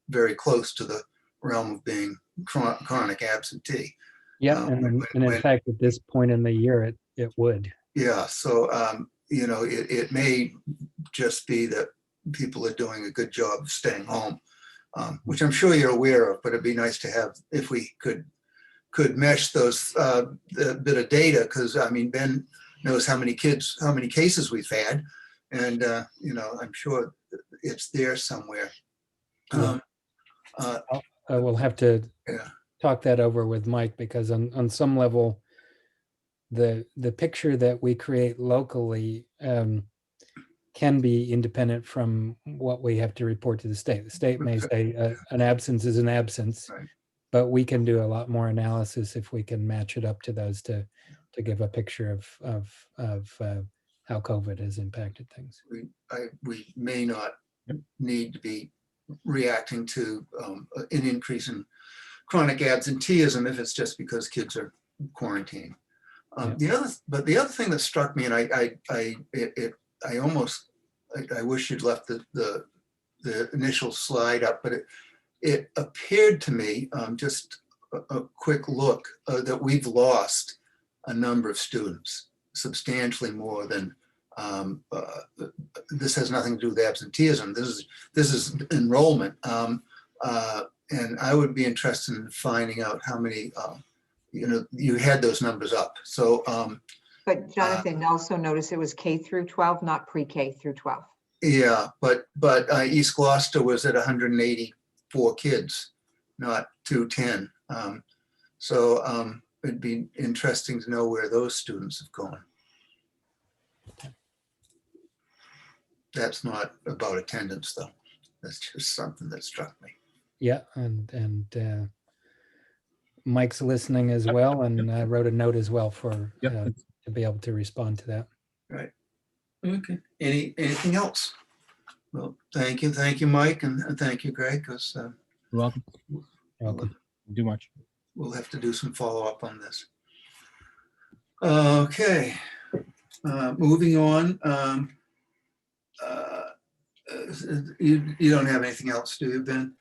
[SPEAKER 2] very close to the realm of being chronic absentee.
[SPEAKER 12] Yeah, and in fact, at this point in the year, it would.
[SPEAKER 2] Yeah, so it may just be that people are doing a good job of staying home, which I'm sure you're aware of, but it'd be nice to have, if we could mesh those the bit of data, because I mean, Ben knows how many cases we've had, and I'm sure it's there somewhere.
[SPEAKER 12] We'll have to
[SPEAKER 2] Yeah.
[SPEAKER 12] talk that over with Mike, because on some level, the picture that we create locally can be independent from what we have to report to the state. The state may say an absence is an absence,
[SPEAKER 2] right,
[SPEAKER 12] but we can do a lot more analysis if we can match it up to those to give a picture of how COVID has impacted things.
[SPEAKER 2] We may not need to be reacting to an increase in chronic absenteeism if it's just because kids are quarantined. The other thing that struck me, and I wish you'd left the initial slide up, but it appeared to me, just a quick look, that we've lost a number of students, substantially more than, this has nothing to do with absenteeism. This is enrollment. And I would be interested in finding out how many, you had those numbers up. So,
[SPEAKER 9] But Jonathan also noticed it was K through 12, not pre-K through 12.
[SPEAKER 2] yeah, but East Gloucester was at 184 kids, not 210. So it'd be interesting to know where those students have gone. That's not about attendance, though. That's just something that struck me.
[SPEAKER 12] Yeah, and Mike's listening as well, and I wrote a note as well for to be able to respond to that.
[SPEAKER 2] Right. Okay. Anything else? Well, thank you, Mike, and thank you, Greg, because
[SPEAKER 13] You're welcome. Do much.
[SPEAKER 2] We'll have to do some follow-up on this. Okay. Moving on. You don't have anything else, do you, Ben?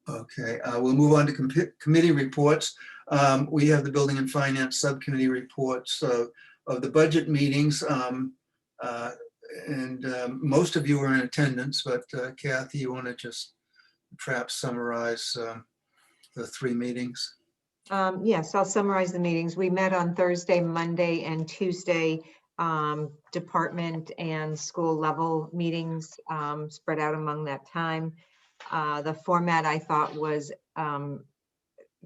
[SPEAKER 2] Okay, we'll move on to committee reports. We have the Building and Finance Subcommittee reports of the budget meetings. And most of you were in attendance, but Kathy, you want to just perhaps summarize the three meetings?
[SPEAKER 9] Yes, I'll summarize the meetings. We met on Thursday, Monday, and Tuesday, department and school level meetings spread out among that time. The format I thought was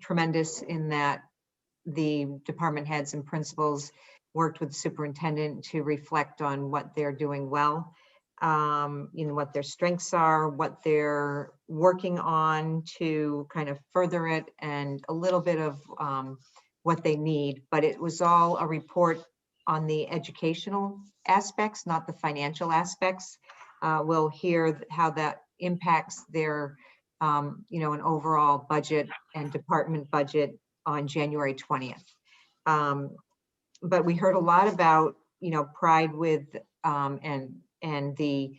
[SPEAKER 9] tremendous in that the department heads and principals worked with the superintendent to reflect on what they're doing well, what their strengths are, what they're working on to kind of further it, and a little bit of what they need. But it was all a report on the educational aspects, not the financial aspects. We'll hear how that impacts their, an overall budget and department budget on January 20th. But we heard a lot about, pride with and the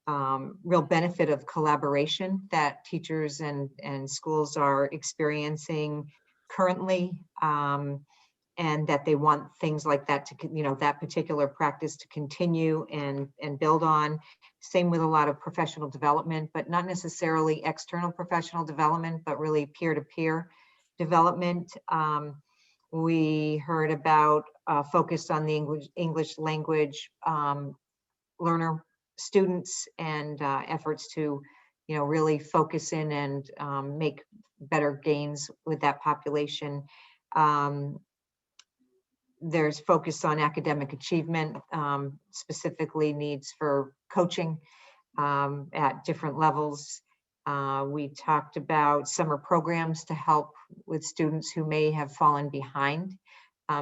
[SPEAKER 9] real benefit of collaboration that teachers and schools are experiencing currently, and that they want things like that to, that particular practice to continue and build on. Same with a lot of professional development, but not necessarily external professional development, but really peer-to-peer development. We heard about focus on the English language learner students and efforts to, really focus in and make better gains with that population. There's focus on academic achievement, specifically needs for coaching at different levels. We talked about summer programs to help with students who may have fallen behind.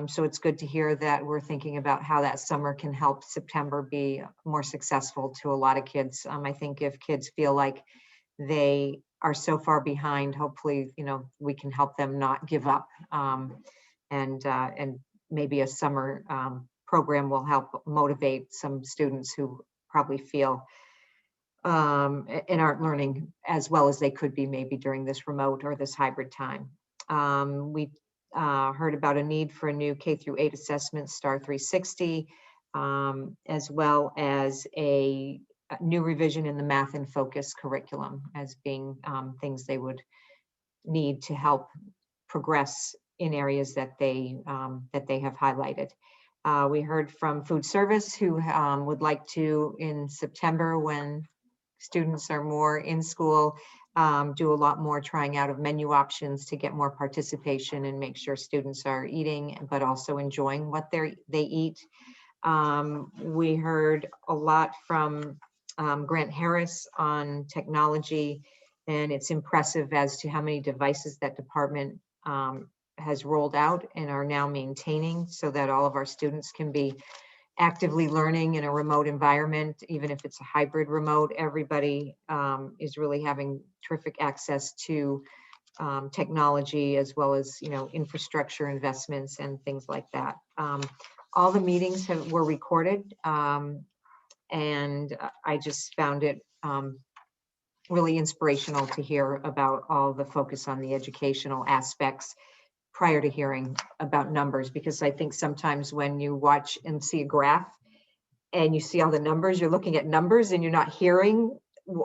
[SPEAKER 9] So it's good to hear that we're thinking about how that summer can help September be more successful to a lot of kids. I think if kids feel like they are so far behind, hopefully, we can help them not give up. And maybe a summer program will help motivate some students who probably feel and aren't learning as well as they could be maybe during this remote or this hybrid time. We heard about a need for a new K-8 assessment, STAR 360, as well as a new revision in the Math in Focus curriculum as being things they would need to help progress in areas that they have highlighted. We heard from food service who would like to, in September, when students are more in school, do a lot more trying out of menu options to get more participation and make sure students are eating, but also enjoying what they eat. We heard a lot from Grant Harris on technology, and it's impressive as to how many devices that department has rolled out and are now maintaining so that all of our students can be actively learning in a remote environment. Even if it's a hybrid remote, everybody is really having terrific access to technology, as well as infrastructure investments and things like that. All the meetings were recorded, and I just found it really inspirational to hear about all the focus on the educational aspects prior to hearing about numbers, because I think sometimes when you watch and see a graph and you see all the numbers, you're looking at numbers and you're not hearing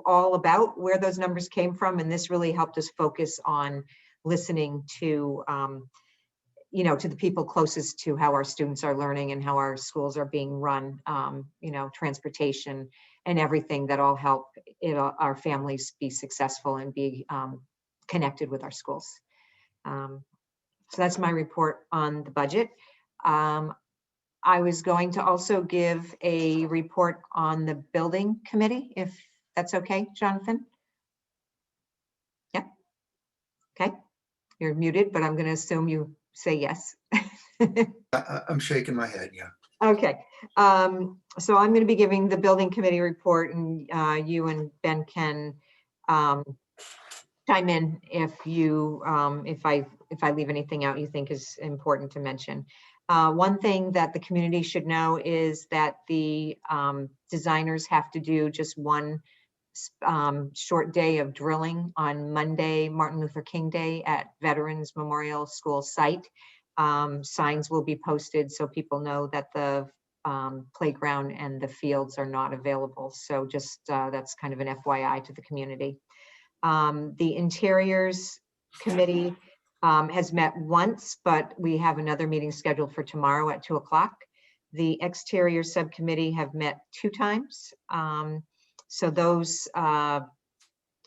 [SPEAKER 9] all about where those numbers came from. And this really helped us focus on listening to, to the people closest to how our students are learning and how our schools are being run, transportation and everything that all help our families be successful and be connected with our schools. So that's my report on the budget. I was going to also give a report on the building committee, if that's okay, Jonathan? Yeah. Okay. You're muted, but I'm going to assume you say yes.
[SPEAKER 2] I'm shaking my head, yeah.
[SPEAKER 9] Okay. So I'm going to be giving the building committee report, and you and Ben can chime in if you if I leave anything out you think is important to mention. One thing that the community should know is that the designers have to do just one short day of drilling on Monday, Martin Luther King Day, at Veterans Memorial School site. Signs will be posted so people know that the playground and the fields are not available. So just that's kind of an FYI to the community. The Interiors Committee has met once, but we have another meeting scheduled for tomorrow at 2 o'clock. The Exterior Subcommittee have met 2 times. So those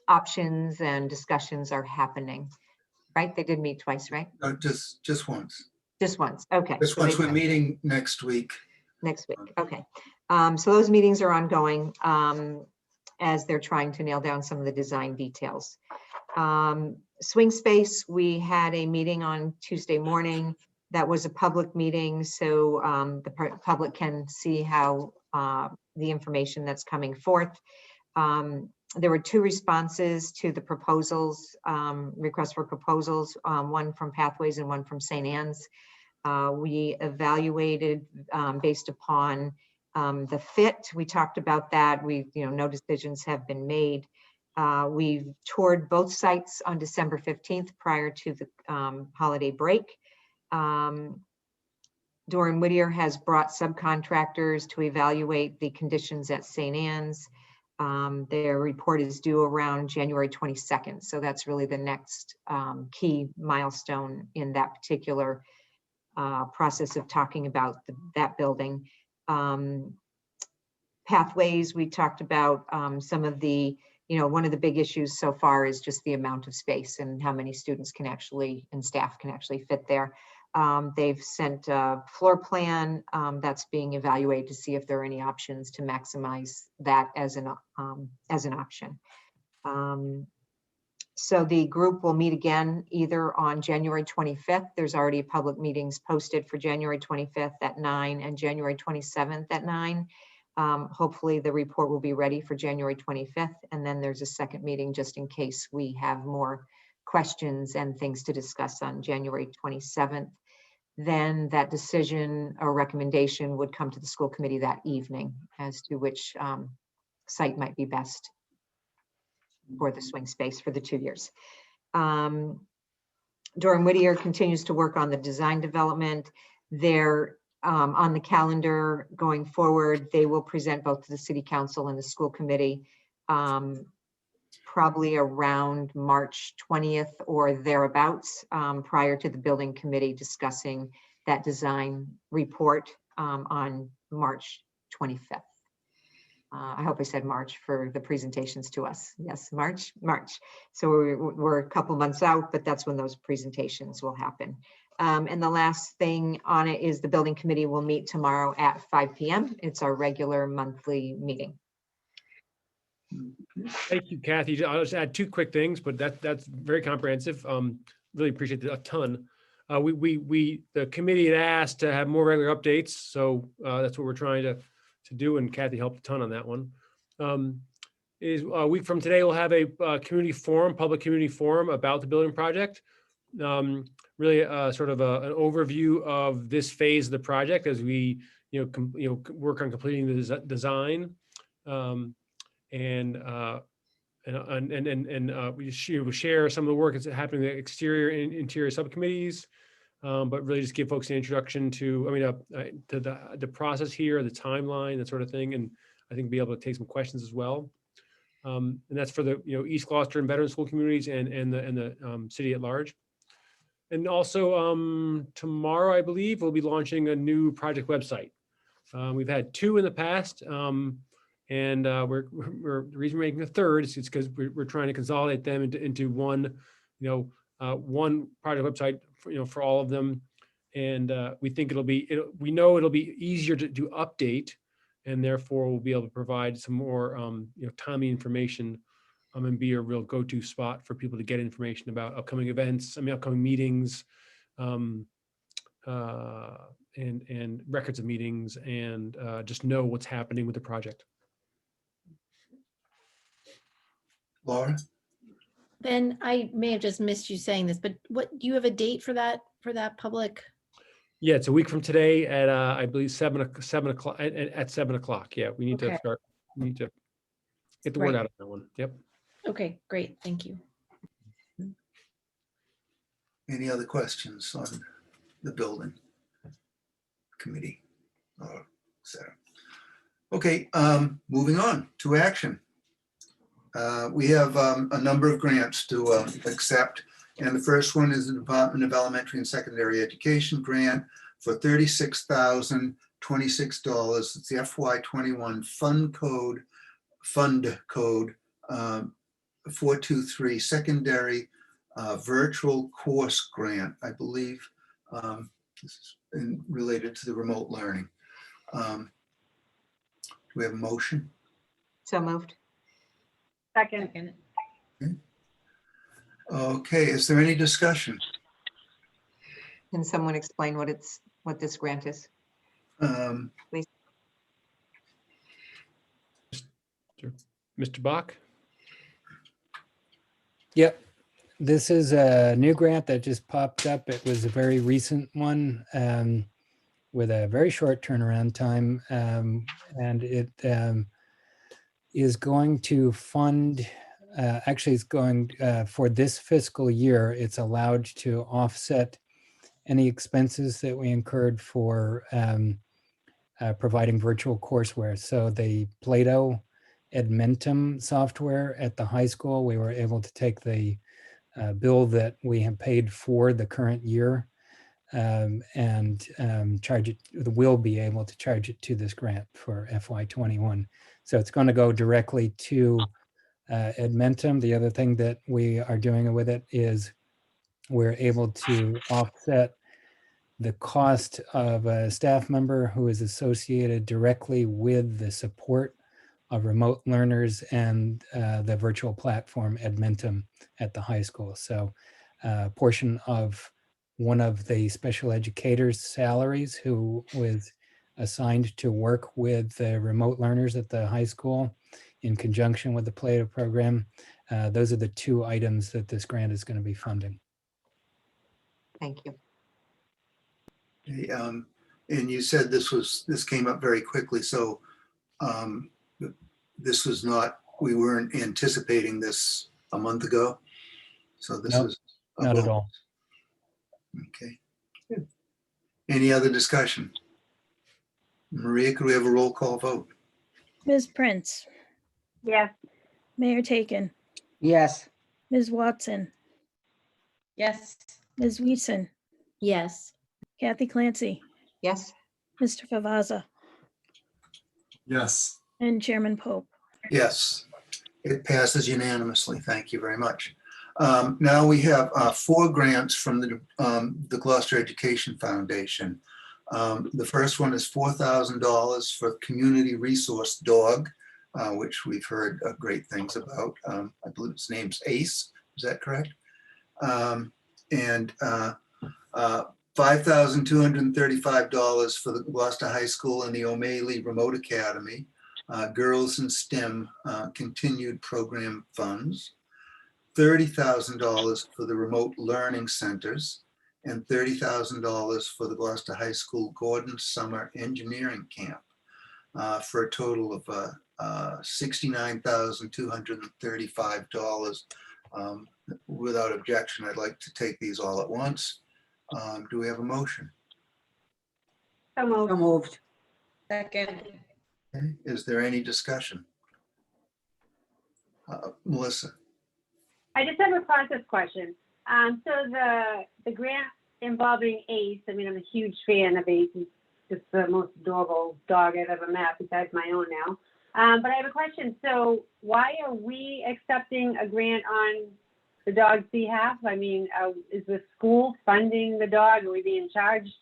[SPEAKER 9] options and discussions are happening, right? They did meet twice, right?
[SPEAKER 2] Just once.
[SPEAKER 9] Just once, okay.
[SPEAKER 2] Just
[SPEAKER 9] So
[SPEAKER 2] once.
[SPEAKER 9] they've
[SPEAKER 2] We're
[SPEAKER 9] met.
[SPEAKER 2] meeting next week.
[SPEAKER 9] Next week, okay. So those meetings are ongoing as they're trying to nail down some of the design details. Swing Space, we had a meeting on Tuesday morning. That was a public meeting, so the public can see how the information that's coming forth. There were 2 responses to the proposals, requests for proposals, one from Pathways and one from St. Anne's. We evaluated based upon The fit, we talked about that. No decisions have been made. We've toured both sites on December 15th prior to the holiday break. Doran Whittier has brought subcontractors to evaluate the conditions at St. Anne's. Their report is due around January 22nd. So that's really the next key milestone in that particular process of talking about that building. Pathways, we talked about some of the, one of the big issues so far is just the amount of space and how many students can actually, and staff can actually fit there. They've sent a floor plan that's being evaluated to see if there are any options to maximize that as an option. So the group will meet again either on January 25th. There's already public meetings posted for January 25th at 9 and January 27th at 9. Hopefully the report will be ready for January 25th. And then there's a second meeting just in case we have more questions and things to discuss on January 27th. Then that decision or recommendation would come to the school committee that evening as to which site might be best for the swing space for the 2 years. Doran Whittier continues to work on the design development. They're on the calendar going forward. They will present both to the city council and the school committee probably around March 20th or thereabouts, prior to the building committee discussing that design report on March 25th. I hope I said March for the presentations to us. Yes, March. So we're a couple months out, but that's when those presentations will happen. And the last thing on it is the building committee will meet tomorrow at 5 p.m. It's our regular monthly meeting.
[SPEAKER 4] Thank you, Kathy. I'll just add two quick things, but that's very comprehensive. Really appreciate it a ton. The committee had asked to have more regular updates, so that's what we're trying to do, and Kathy helped a ton on that one. Is a week from today, we'll have a community forum, public community forum about the building project. Really sort of an overview of this phase of the project as we work on completing the design. And we share some of the work that's happening in the exterior and interior subcommittees, but really just give folks an introduction to the process here, the timeline, that sort of thing, and I think be able to take some questions as well. And that's for the East Gloucester and veteran school communities and the city at large. And also tomorrow, I believe, we'll be launching a new project website. We've had two in the past. And the reason we're making a third is because we're trying to consolidate them into one, one project website for all of them. And we think we know it'll be easier to update, and therefore we'll be able to provide some more, timely information, and be a real go-to spot for people to get information about upcoming events, upcoming meetings, and records of meetings, and just know what's happening with the project.
[SPEAKER 2] Laura?
[SPEAKER 5] Ben, I may have just missed you saying this, but do you have a date for that public?
[SPEAKER 4] Yeah, it's a week from today at I believe 7 o'clock at 7 o'clock. Yeah, we need to start. We need to get the word out on that one. Yep. Okay,
[SPEAKER 5] great. Thank you.
[SPEAKER 2] Any other questions on the building committee or et cetera? Okay, moving on to action. We have a number of grants to accept, and the first one is the Department of Elementary and Secondary Education grant for $36,026. It's the FY21 fund code 423 secondary virtual course grant. I believe this is related to the remote learning. Do we have a motion?
[SPEAKER 9] So moved.
[SPEAKER 7] Second.
[SPEAKER 2] Okay, is there any discussion?
[SPEAKER 9] Can someone explain what this grant is? Please.
[SPEAKER 4] Mr. Bach?
[SPEAKER 12] Yep. This is a new grant that just popped up. It was a very recent one. with a very short turnaround time. And it is going to fund, actually it's going, for this fiscal year, it's allowed to offset any expenses that we incurred for providing virtual courseware. So the Plato Edmentum software at the high school, we were able to take the bill that we have paid for the current year and charge it, we'll be able to charge it to this grant for FY21. So it's going to go directly to Edmentum. The other thing that we are doing with it is we're able to offset the cost of a staff member who is associated directly with the support of remote learners and the virtual platform Edmentum at the high school. So a portion of one of the special educators' salaries who was assigned to work with the remote learners at the high school in conjunction with the Plato program. Those are the two items that this grant is going to be funding.
[SPEAKER 9] Thank you.
[SPEAKER 2] And you said this came up very quickly, so this was not, we weren't anticipating this a month ago. So this
[SPEAKER 12] Nope,
[SPEAKER 2] was
[SPEAKER 12] not at all.
[SPEAKER 2] Okay. Good. Any other discussion? Maria, could we have a roll call vote?
[SPEAKER 10] Ms. Prince,
[SPEAKER 7] Yes.
[SPEAKER 10] Mayor Taken,
[SPEAKER 6] Yes.
[SPEAKER 10] Ms. Watson,
[SPEAKER 1] Yes.
[SPEAKER 10] Ms. Weason,
[SPEAKER 5] Yes.
[SPEAKER 10] Kathy Clancy,
[SPEAKER 9] Yes,
[SPEAKER 10] Mr. Favazza,
[SPEAKER 8] Yes.
[SPEAKER 10] and Chairman Pope.
[SPEAKER 2] Yes, it passes unanimously. Thank you very much. Now we have 4 grants from the Gloucester Education Foundation. The first one is $4,000 for Community Resource Dog, which we've heard great things about. I believe its name's Ace, is that correct? And $5,235 for the Gloucester High School and the O'Malley Remote Academy, Girls in STEM continued program funds, $30,000 for the remote learning centers, and $30,000 for the Gloucester High School Gordon Summer Engineering Camp, for a total of $69,235. Without objection, I'd like to take these all at once. Do we have a motion?
[SPEAKER 7] So moved.
[SPEAKER 6] So moved.
[SPEAKER 1] Second.
[SPEAKER 2] Okay. Is there any discussion? Melissa?
[SPEAKER 7] I just have a process question. So the grant involving Ace, I mean, I'm a huge fan of Ace. He's just the most adorable dog I've ever met, besides my own now. But I have a question. So why are we accepting a grant on the dog's behalf? I mean, is the school funding the dog? Are we being charged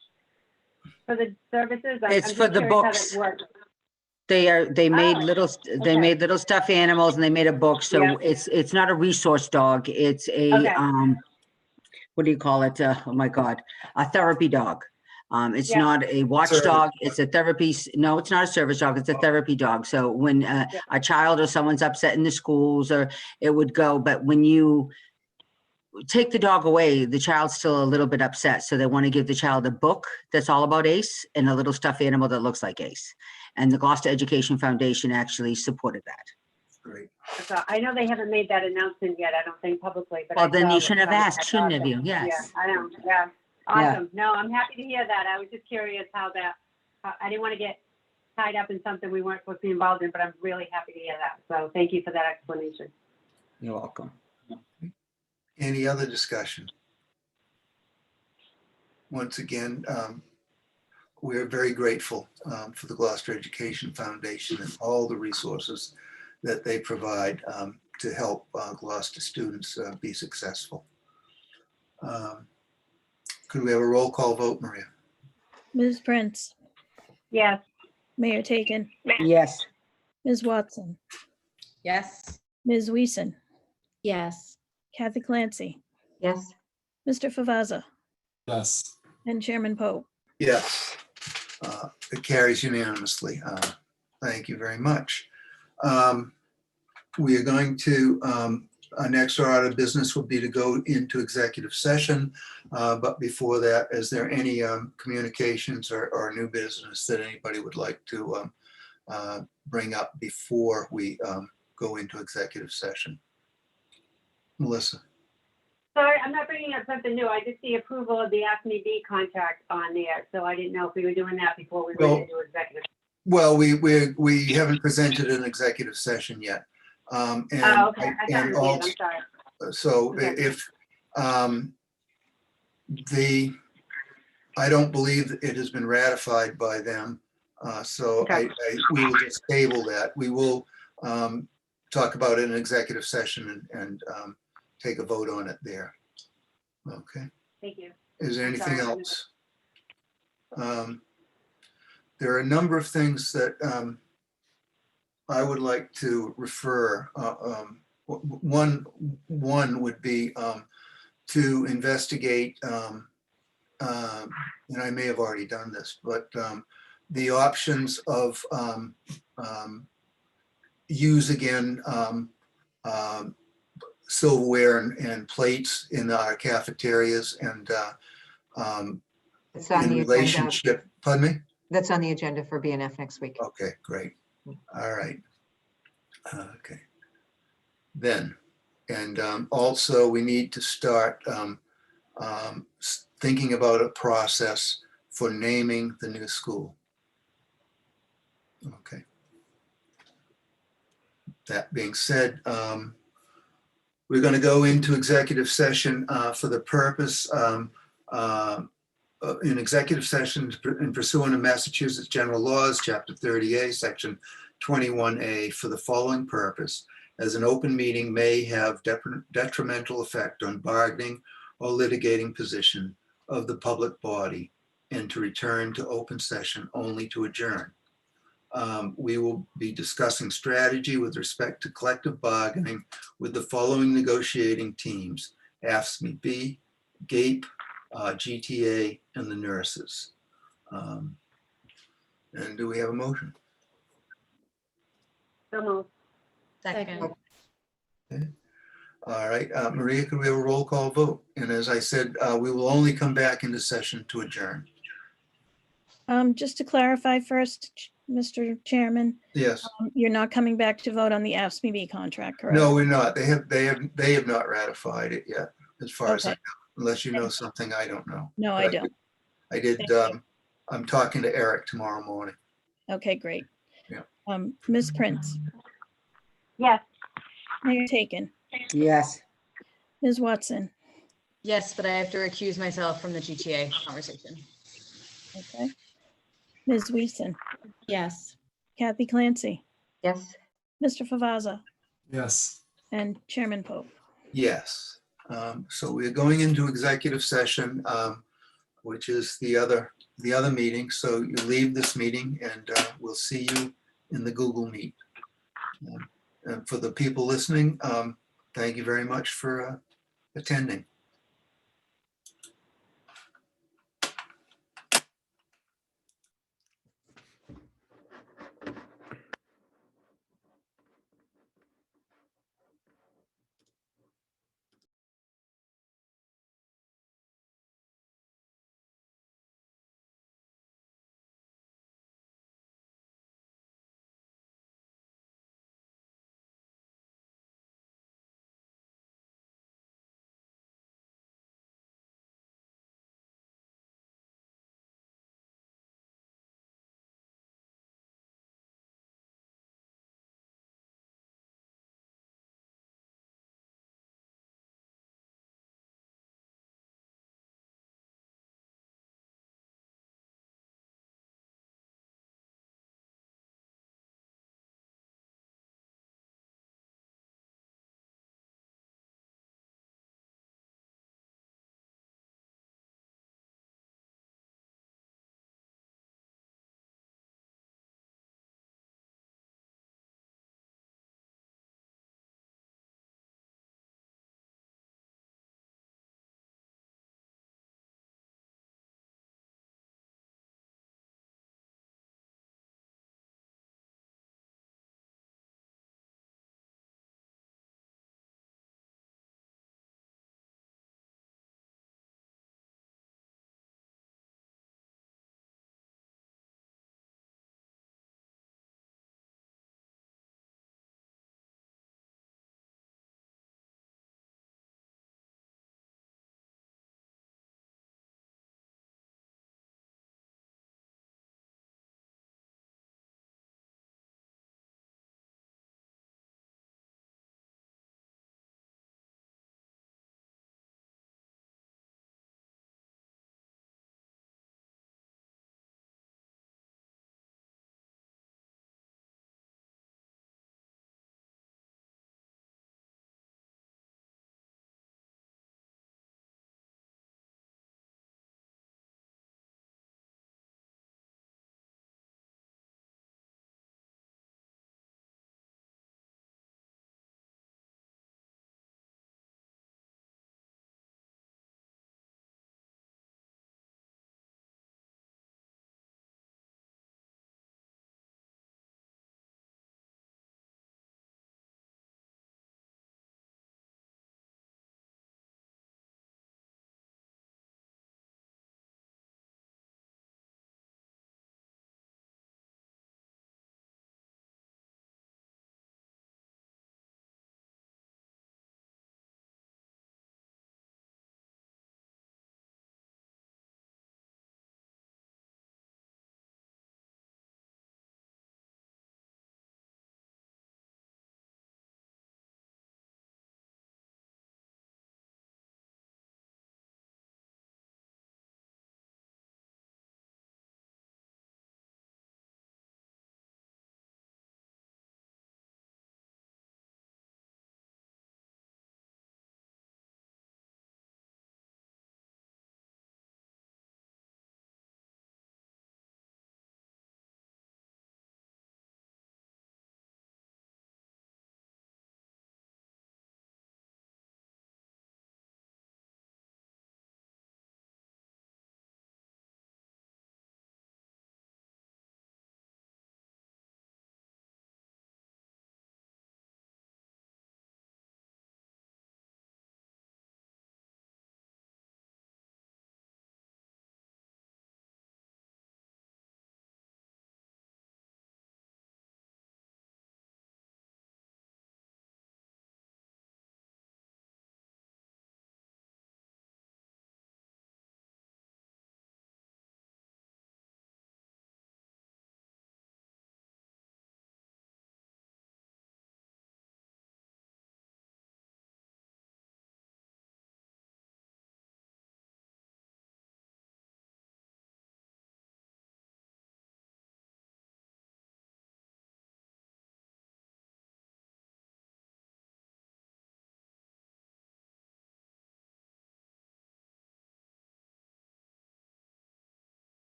[SPEAKER 7] for the services?
[SPEAKER 6] It's
[SPEAKER 7] I'm
[SPEAKER 6] for
[SPEAKER 7] just
[SPEAKER 6] the
[SPEAKER 7] curious how
[SPEAKER 6] books.
[SPEAKER 7] that works.
[SPEAKER 6] They made
[SPEAKER 7] Oh,
[SPEAKER 6] little, they
[SPEAKER 7] okay.
[SPEAKER 6] made little stuffed animals and they made a book. So
[SPEAKER 7] Yeah.
[SPEAKER 6] it's not a resource dog. It's a,
[SPEAKER 7] Okay.
[SPEAKER 6] what do you call it? Oh my God, a therapy dog. It's
[SPEAKER 7] Yeah.
[SPEAKER 6] not a watchdog. It's a therapy. No, it's not a service dog. It's a therapy dog. So when a child or someone's upset in the schools, or it would go, but when you take the dog away, the child's still a little bit upset. So they want to give the child a book that's all about Ace and a little stuffed animal that looks like Ace. And the Gloucester Education Foundation actually supported that.
[SPEAKER 2] Great.
[SPEAKER 7] So I know they haven't made that announcement yet, I don't think publicly, but.
[SPEAKER 6] Well,
[SPEAKER 7] I
[SPEAKER 6] then
[SPEAKER 7] saw
[SPEAKER 6] you
[SPEAKER 7] that
[SPEAKER 6] shouldn't have
[SPEAKER 7] that was
[SPEAKER 6] asked, shouldn't have
[SPEAKER 7] awesome.
[SPEAKER 6] you? Yes.
[SPEAKER 7] Yeah, I know, yeah. Awesome. No, I'm happy to hear that. I was just curious how that, I didn't want to get tied up in something we weren't supposed to be involved in, but I'm really happy to hear that. So thank you for that explanation.
[SPEAKER 6] You're welcome.
[SPEAKER 2] Any other discussion? Once again, we're very grateful for the Gloucester Education Foundation and all the resources that they provide to help Gloucester students be successful. Could we have a roll call vote, Maria?
[SPEAKER 10] Ms. Prince,
[SPEAKER 7] Yes.
[SPEAKER 10] Mayor Taken,
[SPEAKER 6] Yes.
[SPEAKER 10] Ms. Watson,
[SPEAKER 1] Yes.
[SPEAKER 10] Ms. Weason,
[SPEAKER 5] Yes.
[SPEAKER 10] Kathy Clancy,
[SPEAKER 9] yes,
[SPEAKER 10] Mr. Favazza,
[SPEAKER 8] Yes.
[SPEAKER 10] and Chairman Pope.
[SPEAKER 2] Yes, it carries unanimously. Thank you very much. We are going to Our next order of business will be to go into executive session. But before that, is there any communications or new business that anybody would like to bring up before we go into executive session? Melissa?
[SPEAKER 7] Sorry, I'm not bringing up something new. I just see approval of the AFSCME contract on there. So I didn't know if we were doing that before we
[SPEAKER 2] Well,
[SPEAKER 7] went into executive.
[SPEAKER 2] Well, we haven't presented an executive session yet.
[SPEAKER 7] Oh, okay. I thought we did. I'm sorry.
[SPEAKER 2] So
[SPEAKER 7] Okay.
[SPEAKER 2] if I don't believe it has been ratified by them. So
[SPEAKER 7] Okay.
[SPEAKER 2] we will just table that. We will talk about it in executive session and take a vote on it there. Okay.
[SPEAKER 7] Thank you.
[SPEAKER 2] Is there anything
[SPEAKER 7] Sorry.
[SPEAKER 2] else? There are a number of things that I would like to refer. One would be to investigate, and I may have already done this, but the options of use again silverware and plates in our cafeterias and
[SPEAKER 9] It's on
[SPEAKER 2] in
[SPEAKER 9] the agenda.
[SPEAKER 2] relationship. Pardon me?
[SPEAKER 9] That's on the agenda for BNF next week.
[SPEAKER 2] Okay, great. All right. Okay. Then, and also we need to start thinking about a process for naming the new school. Okay. That being said, we're going to go into executive session for the purpose in executive session in pursuant of Massachusetts General Laws, Chapter 30A, Section 21A, for the following purpose: as an open meeting may have detrimental effect on bargaining or litigating position of the public body, and to return to open session only to adjourn. We will be discussing strategy with respect to collective bargaining with the following negotiating teams: AFSCME, GAPE, GTA, and the nurses. And do we have a motion?
[SPEAKER 7] So moved.
[SPEAKER 1] Second.
[SPEAKER 2] Okay. All right, Maria, could we have a roll call vote? And as I said, we will only come back into session to adjourn.
[SPEAKER 10] Just to clarify first, Mr. Chairman,
[SPEAKER 2] Yes.
[SPEAKER 10] you're not coming back to vote on the AFSCME contract, correct?
[SPEAKER 2] No, we're not. They have not ratified it yet, as far as I know,
[SPEAKER 10] Okay.
[SPEAKER 2] unless you know something I don't know.
[SPEAKER 10] No,
[SPEAKER 2] But
[SPEAKER 10] I don't.
[SPEAKER 2] I did,
[SPEAKER 10] Thank you.
[SPEAKER 2] I'm talking to Eric tomorrow morning.
[SPEAKER 10] Okay, great.
[SPEAKER 2] Yeah.
[SPEAKER 10] Ms. Prince,
[SPEAKER 7] Yes.
[SPEAKER 10] Mayor Taken,
[SPEAKER 6] Yes.
[SPEAKER 10] Ms. Watson,
[SPEAKER 1] Yes, but I have to recuse myself from the GTA conversation.
[SPEAKER 10] okay. Ms. Weason,
[SPEAKER 5] Yes.
[SPEAKER 10] Kathy Clancy,
[SPEAKER 9] Yes.
[SPEAKER 10] Mr. Favazza,
[SPEAKER 8] Yes.
[SPEAKER 10] and Chairman Pope.
[SPEAKER 2] Yes. So we're going into executive session, which is the other meeting. So you leave this meeting and we'll see you in the Google Meet. And for the people listening, thank you very much for attending.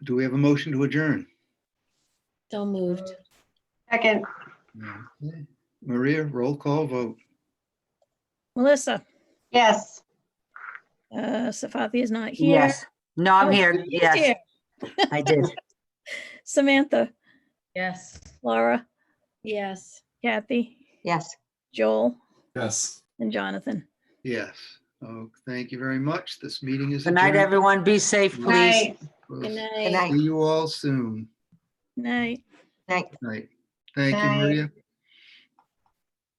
[SPEAKER 2] Do we have a motion to adjourn?
[SPEAKER 5] So moved.
[SPEAKER 7] Second,
[SPEAKER 2] Okay. Maria, roll call vote.
[SPEAKER 10] Melissa,
[SPEAKER 7] yes.
[SPEAKER 10] Safathi is not here.
[SPEAKER 6] Yes. No, I'm
[SPEAKER 10] Oh,
[SPEAKER 6] here.
[SPEAKER 10] she is
[SPEAKER 6] Yes,
[SPEAKER 10] here.
[SPEAKER 6] I did.
[SPEAKER 10] Samantha,
[SPEAKER 1] Yes.
[SPEAKER 10] Laura,
[SPEAKER 5] Yes.
[SPEAKER 10] Kathy,
[SPEAKER 9] Yes.
[SPEAKER 10] Joel,
[SPEAKER 8] Yes.
[SPEAKER 10] and Jonathan.
[SPEAKER 2] Yes. Oh, thank you very much. This meeting is
[SPEAKER 6] Good night,
[SPEAKER 2] adjourned.
[SPEAKER 6] everyone. Be safe, please.
[SPEAKER 7] Night.
[SPEAKER 2] We'll
[SPEAKER 5] Good
[SPEAKER 9] Good
[SPEAKER 5] night.
[SPEAKER 9] night.
[SPEAKER 2] see you all soon.
[SPEAKER 10] Night.
[SPEAKER 9] Night.
[SPEAKER 2] Night. Thank you,
[SPEAKER 7] Night.
[SPEAKER 2] Maria.